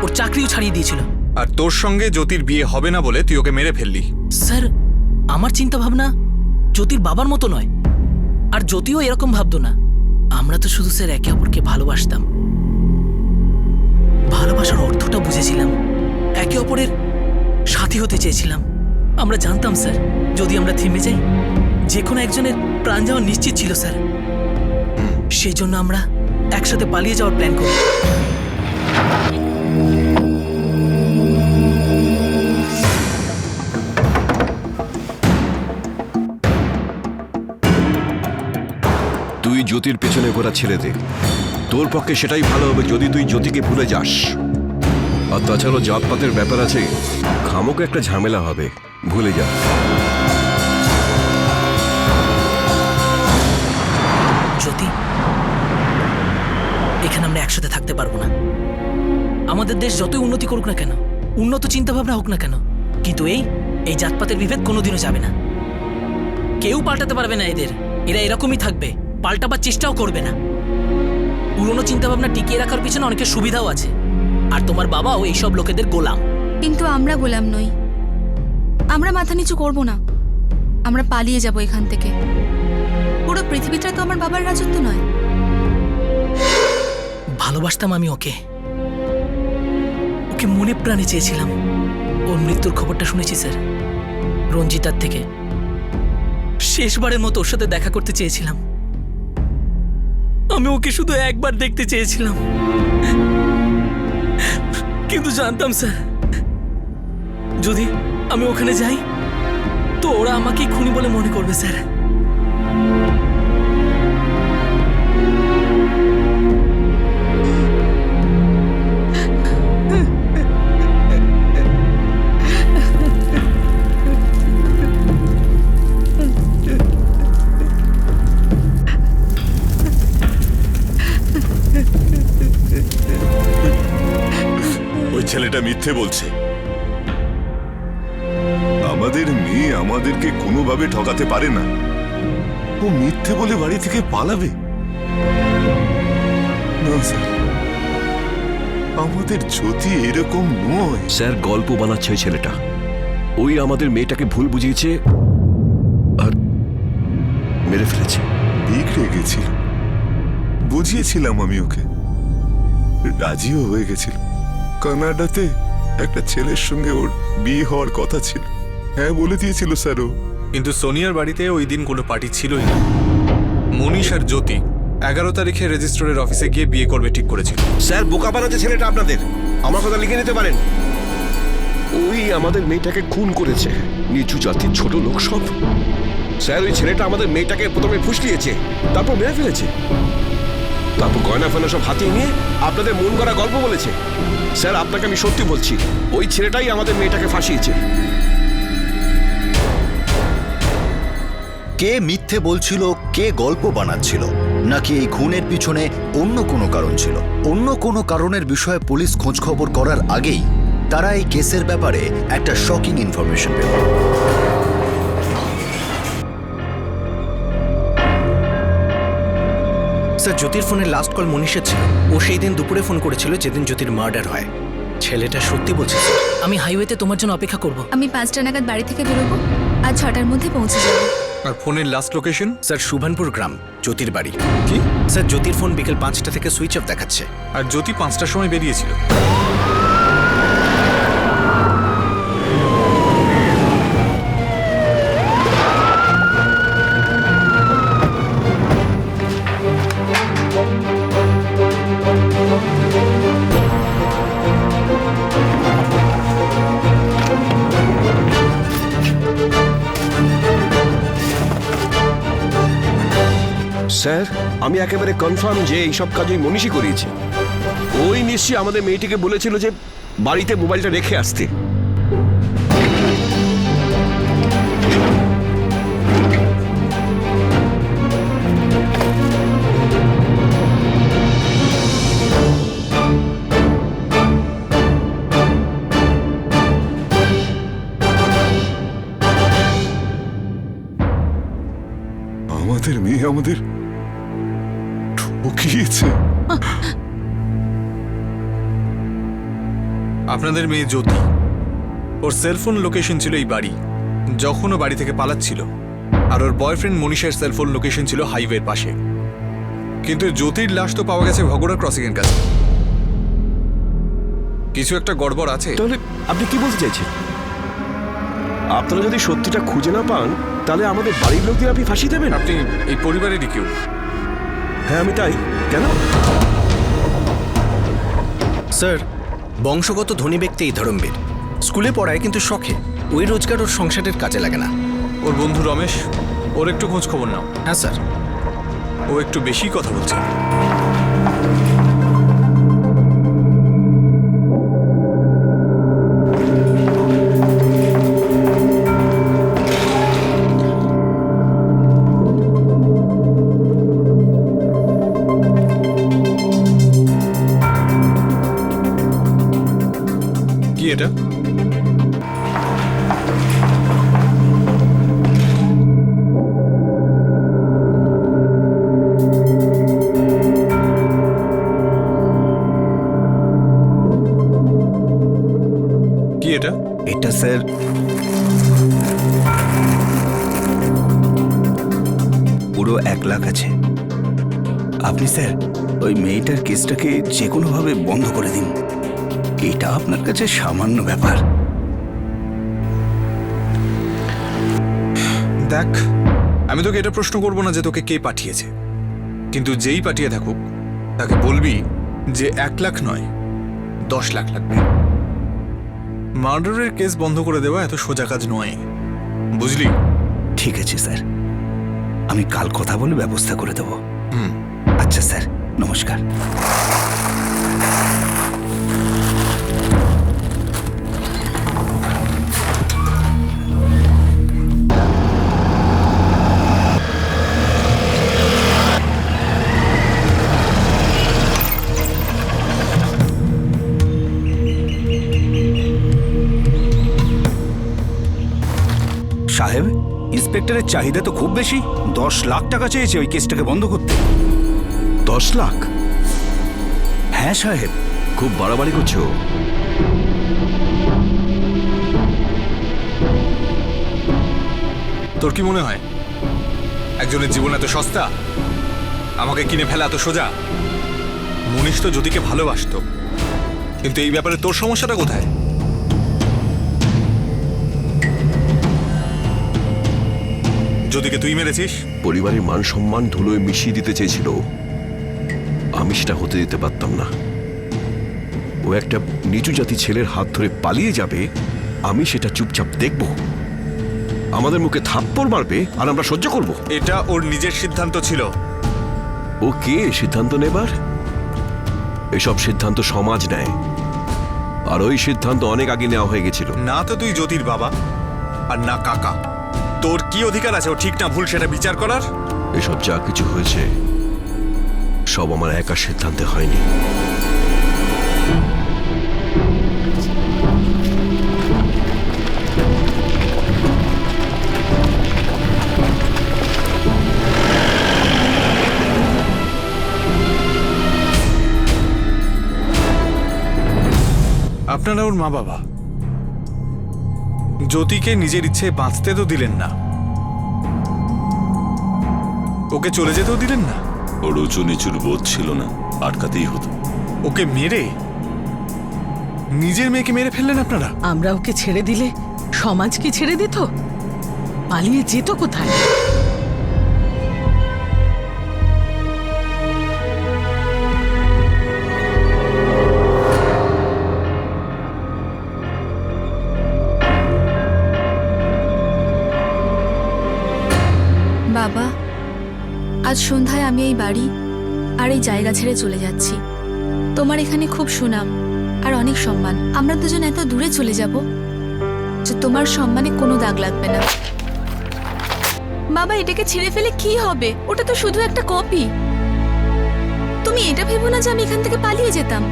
ওর চাকরিও ছাড়িয়ে দিয়েছিল। আর তোর সঙ্গে জ্যোতির বিয়ে হবে না বলে তুই ওকে মেরে ফেললি। স্যার, আমার চিন্তা ভাবনা জ্যোতির বাবার মতো নয়, আর জ্যোতিও এরকম ভাবতো না। আমরা তো শুধু স্যার একে অপরকে ভালোবাসতাম, ভালোবাসার অর্থটা বুঝেছিলাম, একে অপরের সাথী হতে চেয়েছিলাম। আমরা জানতাম স্যার, যদি আমরা থেমে যাই যে কোনো একজনের প্রাণ যাওয়া নিশ্চিত ছিল স্যার। সেই জন্য আমরা একসাথে পালিয়ে যাওয়ার প্ল্যান করি। তুই জ্যোতির পেছনে ঘোরা ছেড়ে দে। তোর পক্ষে সেটাই ভালো হবে যদি তুই জ্যোতিকে ভুলে যাস। আর তাছাড়াও জাতপাতের ব্যাপার আছে, খামোকে একটা ঝামেলা হবে, ভুলে যা। জ্যোতি, এখানে আমরা একসাথে থাকতে পারবো না। আমাদের দেশ যতই উন্নতি করুক না কেন, উন্নত চিন্তা ভাবনা হোক না কেন, কিন্তু এই জাতপাতের বিভেদ কোনোদিনও যাবে না। কেউ পাল্টাতে পারবে না এদের। এরা এরকমই থাকবে, পাল্টাবার চেষ্টাও করবে না। পুরনো চিন্তা ভাবনা টিকিয়ে রাখার পিছনে অনেকের সুবিধাও আছে, আর তোমার বাবাও এইসব লোকেদের গোলাম। কিন্তু আমরা গোলাম নই, আমরা মাথা নিচু করব না। আমরা পালিয়ে যাব এখান থেকে। পুরো পৃথিবীটা তো আমার বাবার রাজত্ব নয়। ভালোবাসতাম আমি ওকে, ওকে মনে প্রাণে চেয়েছিলাম। ওর মৃত্যুর খবরটা শুনেছি স্যার, রঞ্জিতার থেকে। শেষবারের মতো ওর সাথে দেখা করতে চেয়েছিলাম। আমি ওকে শুধু একবার দেখতে চেয়েছিলাম, কিন্তু জানতাম স্যার, যদি আমি ওখানে যাই তো ওরা আমাকেই খুনি বলে মনে করবে স্যার। ওই ছেলেটা মিথ্যে বলছে। আমাদের মেয়ে আমাদেরকে কোনোভাবে ঠকাতে পারে না। ও মিথ্যে বলে বাড়ি থেকে পালাবে না স্যার, আমাদের জ্যোতি এরকম নয়। স্যার, গল্প বানাচ্ছে ওই ছেলেটা। ওই আমাদের মেয়েটাকে ভুল বুঝিয়েছে আর মেরে ফেলেছে। বিগড়ে গেছিল, বুঝিয়েছিলাম আমি ওকে, রাজিও হয়ে গেছিল। কানাডাতে একটা ছেলের সঙ্গে ওর বিয়ে হওয়ার কথা ছিল, হ্যাঁ বলে দিয়েছিল স্যার ও। কিন্তু সোনিয়ার বাড়িতে ওই দিন কোনো পার্টি ছিলই না। মনীষ আর জ্যোতি 11 তারিখে রেজিস্ট্রারের অফিসে গিয়ে বিয়ে করবে ঠিক করেছিল। স্যার, বোকা বানাচ্ছে ছেলেটা আপনাদের। আমার কথা লিখে নিতে পারেন। ওই আমাদের মেয়েটাকে খুন করেছে, নিচু জাতির ছোট লোক সব। স্যার, ওই ছেলেটা আমাদের মেয়েটাকে প্রথমে ফুসলিয়েছে, তারপর মেরে ফেলেছে, তারপর গয়না ফয়না সব হাতিয়ে নিয়ে আপনাদের মন গড়া গল্প বলেছে। স্যার, আপনাকে আমি সত্যি বলছি, ওই ছেলেটাই আমাদের মেয়েটাকে ফাঁসিয়েছে। কে মিথ্যে বলছিল, কে গল্প বানাচ্ছিল, নাকি এই খুনের পিছনে অন্য কোনো কারণ ছিল? অন্য কোনো কারণের বিষয়ে পুলিশ খোঁজখবর করার আগেই তারা এই কেসের ব্যাপারে একটা শকিং ইনফরমেশন পেল। স্যার, জ্যোতির ফোনে লাস্ট কল মনীষের ছিল। ও সেই দিন দুপুরে ফোন করেছিল যেদিন জ্যোতির মার্ডার হয়। ছেলেটা সত্যি বলছে স্যার। আমি হাইওয়েতে তোমার জন্য অপেক্ষা করব। আমি 5টা নাগাদ বাড়ি থেকে বেরোবো আর 6টার মধ্যে পৌঁছে যাব। আর ফোনের লাস্ট লোকেশন? স্যার, শুভানপুর গ্রাম, জ্যোতির বাড়ি। কি স্যার? জ্যোতির ফোন বিকেল 5টা থেকে সুইচ অফ দেখাচ্ছে। আর জ্যোতি 5টার সময় বেরিয়েছিল। স্যার, আমি একেবারে কনফার্ম যে এইসব কাজ ওই মনীষই করিয়েছে। ওই নিশ্চয়ই আমাদের মেয়েটিকে বলেছিল যে বাড়িতে মোবাইলটা রেখে আসতে। আমাদের ঠকিয়েছে। আপনাদের মেয়ে জ্যোতি, ওর সেলফোন লোকেশন ছিল এই বাড়ি যখন ও বাড়ি থেকে পালাচ্ছিল, আর ওর বয়ফ্রেন্ড মনীষের সেলফোন লোকেশন ছিল হাইওয়ের পাশে। কিন্তু জ্যোতির লাশ তো পাওয়া গেছে ভগোড়া ক্রসিং এর কাছে। কিছু একটা গড়বড় আছে। তাহলে আপনি কি বলতে চাইছেন? আপনারা যদি সত্যিটা খুঁজে না পান তাহলে আমাদের বাড়ির লোকদের আপনি ফাঁসি দেবেন? আপনি এই পরিবারেরই কেউ? হ্যাঁ আমি তাই। কেন? স্যার, বংশগত ধনী ব্যক্তি এই ধরমবীর। স্কুলে পড়ায় কিন্তু শখে। ওই রোজগার ওর সংসারের কাজে লাগে না। ওর বন্ধু রমেশ, ওর একটু খোঁজ খবর নাও। হ্যাঁ স্যার। ও একটু বেশি কথা বলছে। কি এটা? কি এটা? এটা স্যার পুরো 1 লাখ আছে। আপনি স্যার ওই মেয়েটার কেসটাকে যে কোনোভাবে বন্ধ করে দিন। এটা আপনার কাছে সামান্য ব্যাপার। দেখ, আমি তোকে এটা প্রশ্ন করবো না যে তোকে কে পাঠিয়েছে, কিন্তু যেই পাঠিয়ে থাকুক তাকে বলবি যে 1 লাখ নয় 10 লাখ লাগবে। মার্ডারের কেস বন্ধ করে দেওয়া এত সোজা কাজ নয়, বুঝলি? ঠিক আছে স্যার, আমি কাল কথা বলে ব্যবস্থা করে দেব। আচ্ছা স্যার, নমস্কার। সাহেব, ইন্সপেক্টরের চাহিদা তো খুব বেশি। 10 লাখ টাকা চেয়েছে ওই কেসটাকে বন্ধ করতে। 10 লাখ? হ্যাঁ সাহেব। খুব বাড়াবাড়ি করছো। তোর কি মনে হয় একজনের জীবন এত সস্তা? আমাকে কিনে ফেলা এত সোজা? মনীষ তো জ্যোতিকে ভালোবাসতো, কিন্তু এই ব্যাপারে তোর সমস্যাটা কোথায়? জ্যোতিকে তুই মেরেছিস। পরিবারের মান সম্মান ধুলোয় মিশিয়ে দিতে চেয়েছিল, আমি সেটা হতে দিতে পারতাম না। ও একটা নিচু জাতি ছেলের হাত ধরে পালিয়ে যাবে, আমি সেটা চুপচাপ দেখব। আমাদের মুখে থাপ্পড় মারবে আর আমরা সহ্য করব। এটা ওর নিজের সিদ্ধান্ত ছিল। ও কে সিদ্ধান্ত নেবার? এসব সিদ্ধান্ত সমাজ নেয়, আর ওই সিদ্ধান্ত অনেক আগে নেওয়া হয়ে গেছিল। না তো তুই জ্যোতির বাবা, আর না কাকা। তোর কি অধিকার আছে ও ঠিক না ভুল সেটা বিচার করার? এসব যা কিছু হয়েছে সব আমার একা সিদ্ধান্তে হয়নি। আপনারা ওর মা বাবা। জ্যোতিকে নিজের ইচ্ছে বাঁচতে তো দিলেন না, ওকে চলে যেতেও দিলেন না। ওর উঁচু নিচুর বোধ ছিল না, আটকাতেই হতো। ওকে মেরে নিজের মেয়েকে মেরে ফেললেন আপনারা। আমরা ওকে ছেড়ে দিলে সমাজ কি ছেড়ে দিত? পালিয়ে যেত কোথায়? বাবা, আজ সন্ধ্যায় আমি এই বাড়ি আর এই জায়গা ছেড়ে চলে যাচ্ছি। তোমার এখানে খুব সুনাম আর অনেক সম্মান। আমরা দুজন এত দূরে চলে যাব যে তোমার সম্মানে কোনো দাগ লাগবে না। বাবা, এটাকে ছেড়ে ফেলে কি হবে? ওটা তো শুধু একটা কপি। তুমি এটা ভেবো না যে আমি এখান থেকে পালিয়ে যেতাম।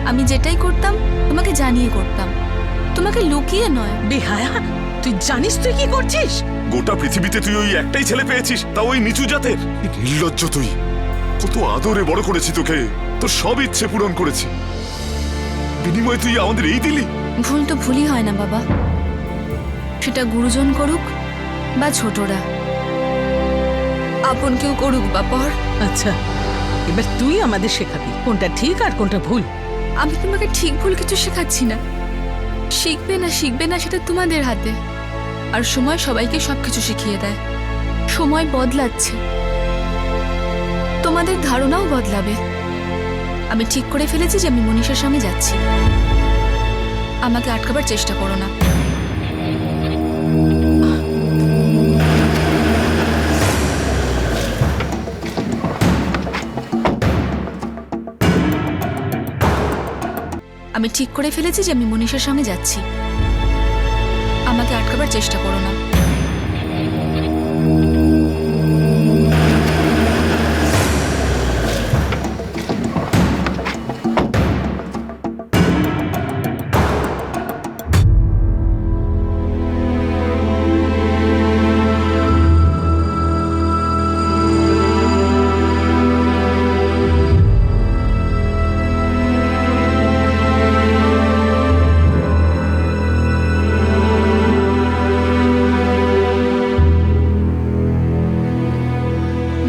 আমি যেটাই করতাম তোমাকে জানিয়ে করতাম, তোমাকে লুকিয়ে নয়। বেহায়া, তুই জানিস তুই কি করছিস? গোটা পৃথিবীতে তুই ওই একটাই ছেলে পেয়েছিস, তা ওই নিচু জাতের। নির্লজ্জ তুই! কত আদরে বড় করেছি তোকে, তোর সব ইচ্ছে পূরণ করেছি, বিনিময়ে তুই আমাদের এই দিলি? ভুল তো ভুলই হয় না বাবা, সেটা গুরুজন করুক বা ছোটরা, আপন কেউ করুক বা পর। আচ্ছা, এবার তুই আমাদের শেখাবি কোনটা ঠিক আর কোনটা ভুল। আমি তোমাকে ঠিক ভুল কিছু শেখাচ্ছি না, শিখবে না সেটা তোমাদের হাতে। আর সময় সবাইকে সবকিছু শিখিয়ে দেয়। সময় বদলাচ্ছে, তোমাদের ধারণাও বদলাবে। আমি ঠিক করে ফেলেছি যে আমি মনীষার সঙ্গে যাচ্ছি, আমাকে আটকাবার চেষ্টা করো না। আমি ঠিক করে ফেলেছি যে আমি মনীষার সঙ্গে যাচ্ছি, আমাকে আটকাবার চেষ্টা করো না।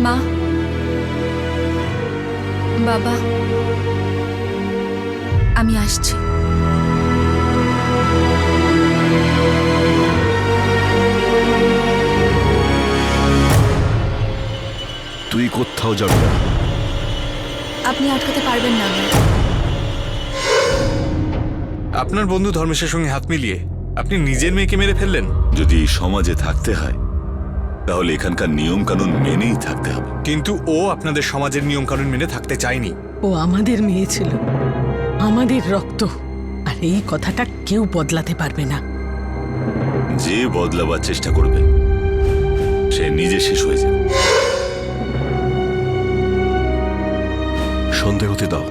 মা, বাবা, আমি আসছি। তুই কোথাও যাবি না। আপনি আটকাতে পারবেন না আমায়। আপনার বন্ধু ধর্মেশের সঙ্গে হাত মিলিয়ে আপনি নিজের মেয়েকে মেরে ফেললেন। যদি এই সমাজে থাকতে হয় তাহলে এখানকার নিয়ম কানুন মেনেই থাকতে হবে। কিন্তু ও আপনাদের সমাজের নিয়ম কানুন মেনে থাকতে চায়নি। ও আমাদের মেয়ে ছিল, আমাদের রক্ত, আর এই কথাটা কেউ বদলাতে পারবে না। যে বদলাবার চেষ্টা করবে সে নিজে শেষ হয়ে যাবে। সন্ধে হতে দাও,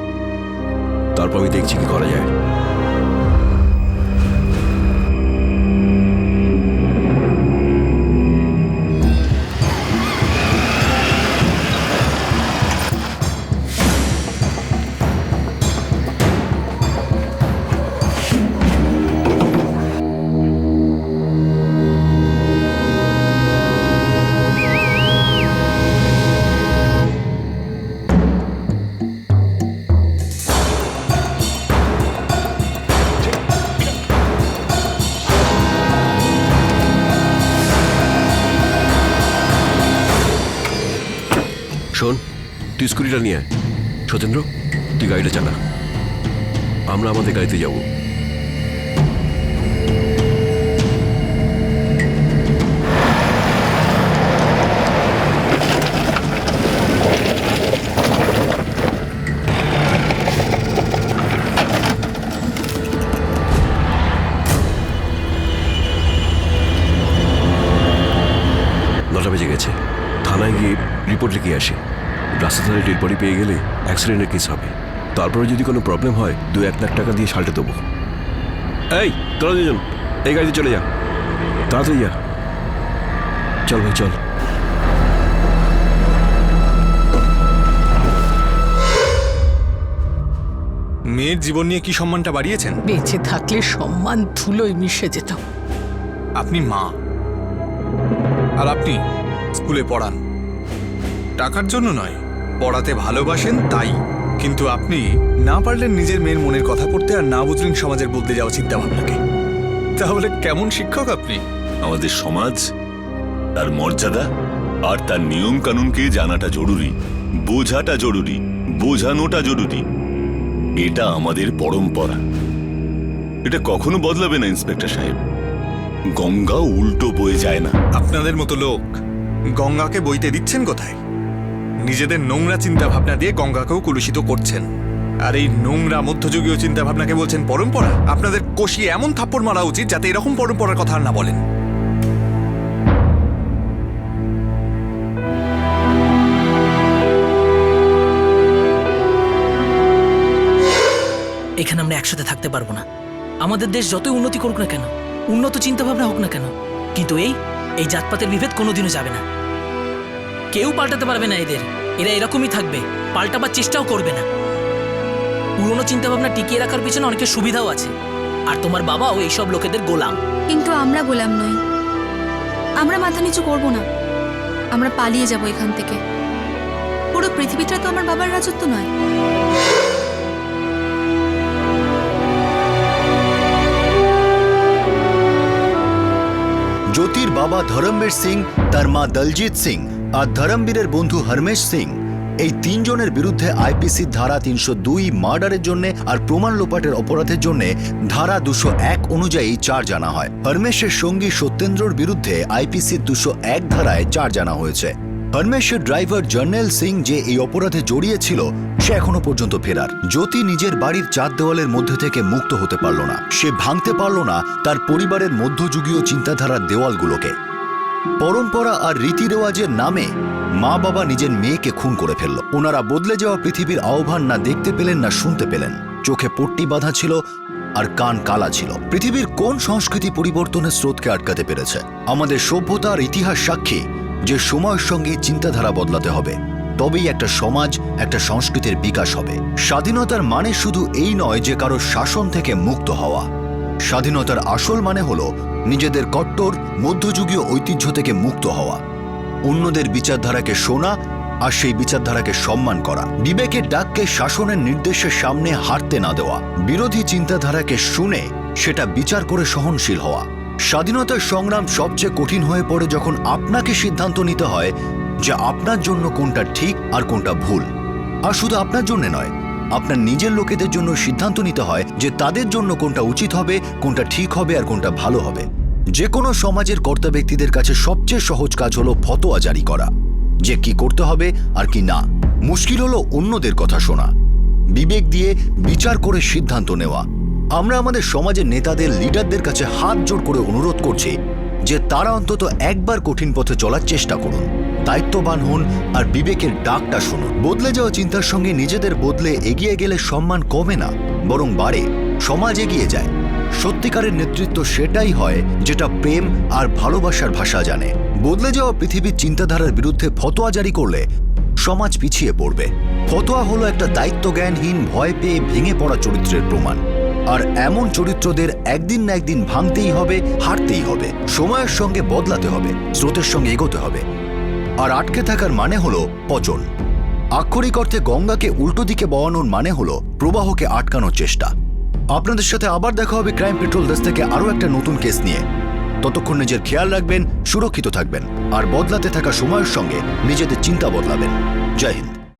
তারপর আমি দেখছি কি করা যায়। শোন, তুই স্কুটিটা নিয়ে আয়। সতেন্দ্র, তুই গাড়িটা চালা, আমরা আমাদের গাড়িতে যাব। নটা বেজে গেছে, থানায় গিয়ে রিপোর্ট লিখে আসি। রাস্তা ধারে ডেড বডি পেয়ে গেলে অ্যাক্সিডেন্টের কেস হবে। তারপরে যদি কোনো প্রবলেম হয় 2-1 লাখ টাকা দিয়ে সাল্টে দেবো। এই তোরা দুজন এই গাড়িতে চলে যা, তাড়াতাড়ি যা। চল ভাই চল। মেয়ের জীবন নিয়ে কি সম্মানটা বাড়িয়েছেন? বেঁচে থাকলে সম্মান ধুলোয় মিশে যেত। আপনি মা, আর আপনি স্কুলে পড়ান টাকার জন্য নয়, পড়াতে ভালোবাসেন তাই। কিন্তু আপনি না পারলেন নিজের মেয়ের মনের কথা পড়তে, আর না বুঝলেন সমাজের বদলে যাওয়া চিন্তা ভাবনাকে। তাহলে কেমন শিক্ষক আপনি? আমাদের সমাজ, তার মর্যাদা আর তার নিয়ম কানুনকে জানাটা জরুরি, বোঝাটা জরুরি, বোঝানোটা জরুরি। এটা আমাদের পরম্পরা, এটা কখনো বদলাবে না ইন্সপেক্টর সাহেব। গঙ্গা উল্টো বয়ে যায় না। আপনাদের মতো লোক গঙ্গাকে বইতে দিচ্ছেন কোথায়? নিজেদের নোংরা চিন্তা ভাবনা দিয়ে গঙ্গাকেও কলুষিত করছেন। আর এই নোংরা মধ্যযুগীয় চিন্তা ভাবনাকে বলছেন পরম্পরা? আপনাদের কষিয়ে এমন থাপ্পড় মারা উচিত যাতে এরকম পরম্পরার কথা আর না বলেন। এখানে আমরা একসাথে থাকতে পারবো না। আমাদের দেশ যতই উন্নতি করুক না কেন, উন্নত চিন্তা ভাবনা হোক না কেন, কিন্তু এই জাতপাতের বিভেদ কোনোদিনও যাবে না। কেউ পাল্টাতে পারবে না এদের। এরা এরকমই থাকবে, পাল্টাবার চেষ্টাও করবে না। পুরনো চিন্তাভাবনা টিকিয়ে রাখার পিছনে অনেকের সুবিধাও আছে, আর তোমার বাবাও এইসব লোকেদের গোলাম। কিন্তু আমরা গোলাম নই, আমরা মাথা নিচু করব না। আমরা পালিয়ে যাব এখান থেকে। পুরো পৃথিবীটা তো আমার বাবার রাজত্ব নয়। জ্যোতির বাবা ধরমবীর সিং, তার মা দলজিৎ সিং আর ধরমবীরের বন্ধু হরমেশ সিং, এই তিনজনের বিরুদ্ধে আইপিসি ধারা 302 মার্ডারের জন্য আর প্রমাণ লোপাটের অপরাধের জন্য ধারা 201 অনুযায়ী চার্জ আনা হয়। হরমেশের সঙ্গী সত্যেন্দ্রর বিরুদ্ধে আইপিসি 201 ধারায় চার্জ আনা হয়েছে। হরমেশের ড্রাইভার জর্নেল সিং যে এই অপরাধে জড়িয়েছিল সে এখনো পর্যন্ত ফেরার। জ্যোতি নিজের বাড়ির চার দেওয়ালের মধ্যে থেকে মুক্ত হতে পারল না। সে ভাঙতে পারল না তার পরিবারের মধ্যযুগীয় চিন্তাধারার দেওয়ালগুলোকে। পরম্পরা আর রীতি রেওয়াজের নামে মা বাবা নিজের মেয়েকে খুন করে ফেলল। ওনারা বদলে যাওয়া পৃথিবীর আহ্বান না দেখতে পেলেন না শুনতে পেলেন। চোখে পট্টি বাঁধা ছিল আর কান কালা ছিল। পৃথিবীর কোন সংস্কৃতি পরিবর্তনের স্রোতকে আটকাতে পেরেছে? আমাদের সভ্যতা আর ইতিহাস সাক্ষী যে সময়ের সঙ্গে চিন্তাধারা বদলাতে হবে, তবেই একটা সমাজ, একটা সংস্কৃতির বিকাশ হবে। স্বাধীনতার মানে শুধু এই নয় যে কারো শাসন থেকে মুক্ত হওয়া। স্বাধীনতার আসল মানে হলো নিজেদের কট্টর মধ্যযুগীয় ঐতিহ্য থেকে মুক্ত হওয়া, অন্যদের বিচারধারাকে শোনা আর সেই বিচারধারাকে সম্মান করা, বিবেকের ডাককে শাসনের নির্দেশের সামনে হারতে না দেওয়া, বিরোধী চিন্তাধারাকে শুনে সেটা বিচার করে সহনশীল হওয়া। স্বাধীনতার সংগ্রাম সবচেয়ে কঠিন হয়ে পড়ে যখন আপনাকে সিদ্ধান্ত নিতে হয় যে আপনার জন্য কোনটা ঠিক আর কোনটা ভুল। আর শুধু আপনার জন্য নয়, আপনার নিজের লোকেদের জন্য সিদ্ধান্ত নিতে হয় যে তাদের জন্য কোনটা উচিত হবে, কোনটা ঠিক হবে আর কোনটা ভালো হবে। যে কোনো সমাজের কর্তা ব্যক্তিদের কাছে সবচেয়ে সহজ কাজ হলো ফতোয়া জারি করা, যে কি করতে হবে আর কি না। মুশকিল হলো অন্যদের কথা শোনা, বিবেক দিয়ে বিচার করে সিদ্ধান্ত নেওয়া। আমরা আমাদের সমাজের নেতাদের, লিডারদের কাছে হাত জোড় করে অনুরোধ করছি যে তারা অন্তত একবার কঠিন পথে চলার চেষ্টা করুন, দায়িত্ববান হন আর বিবেকের ডাকটা শুনুন। বদলে যাওয়া চিন্তার সঙ্গে নিজেদের বদলে এগিয়ে গেলে সম্মান কমে না, বরং বাড়ে। সমাজ এগিয়ে যায়। সত্যিকারের নেতৃত্ব সেটাই হয় যেটা প্রেম আর ভালোবাসার ভাষা জানে। বদলে যাওয়া পৃথিবীর চিন্তাধারার বিরুদ্ধে ফতোয়া জারি করলে সমাজ পিছিয়ে পড়বে। ফতোয়া হলো একটা দায়িত্বজ্ঞানহীন, ভয় পেয়ে ভেঙে পড়া চরিত্রের প্রমাণ। আর এমন চরিত্রদের একদিন না একদিন ভাঙতেই হবে, হারতেই হবে। সময়ের সঙ্গে বদলাতে হবে, স্রোতের সঙ্গে এগোতে হবে। আর আটকে থাকার মানে হলো পচন। আক্ষরিক অর্থে গঙ্গাকে উল্টো দিকে বওয়ানোর মানে হলো প্রবাহকে আটকানোর চেষ্টা। আপনাদের সাথে আবার দেখা হবে ক্রাইম পেট্রোল দেশ থেকে আরও একটা নতুন কেস নিয়ে। ততক্ষণ নিজের খেয়াল রাখবেন, সুরক্ষিত থাকবেন আর বদলাতে থাকা সময়ের সঙ্গে নিজেদের চিন্তা বদলাবেন। জয় হিন্দ।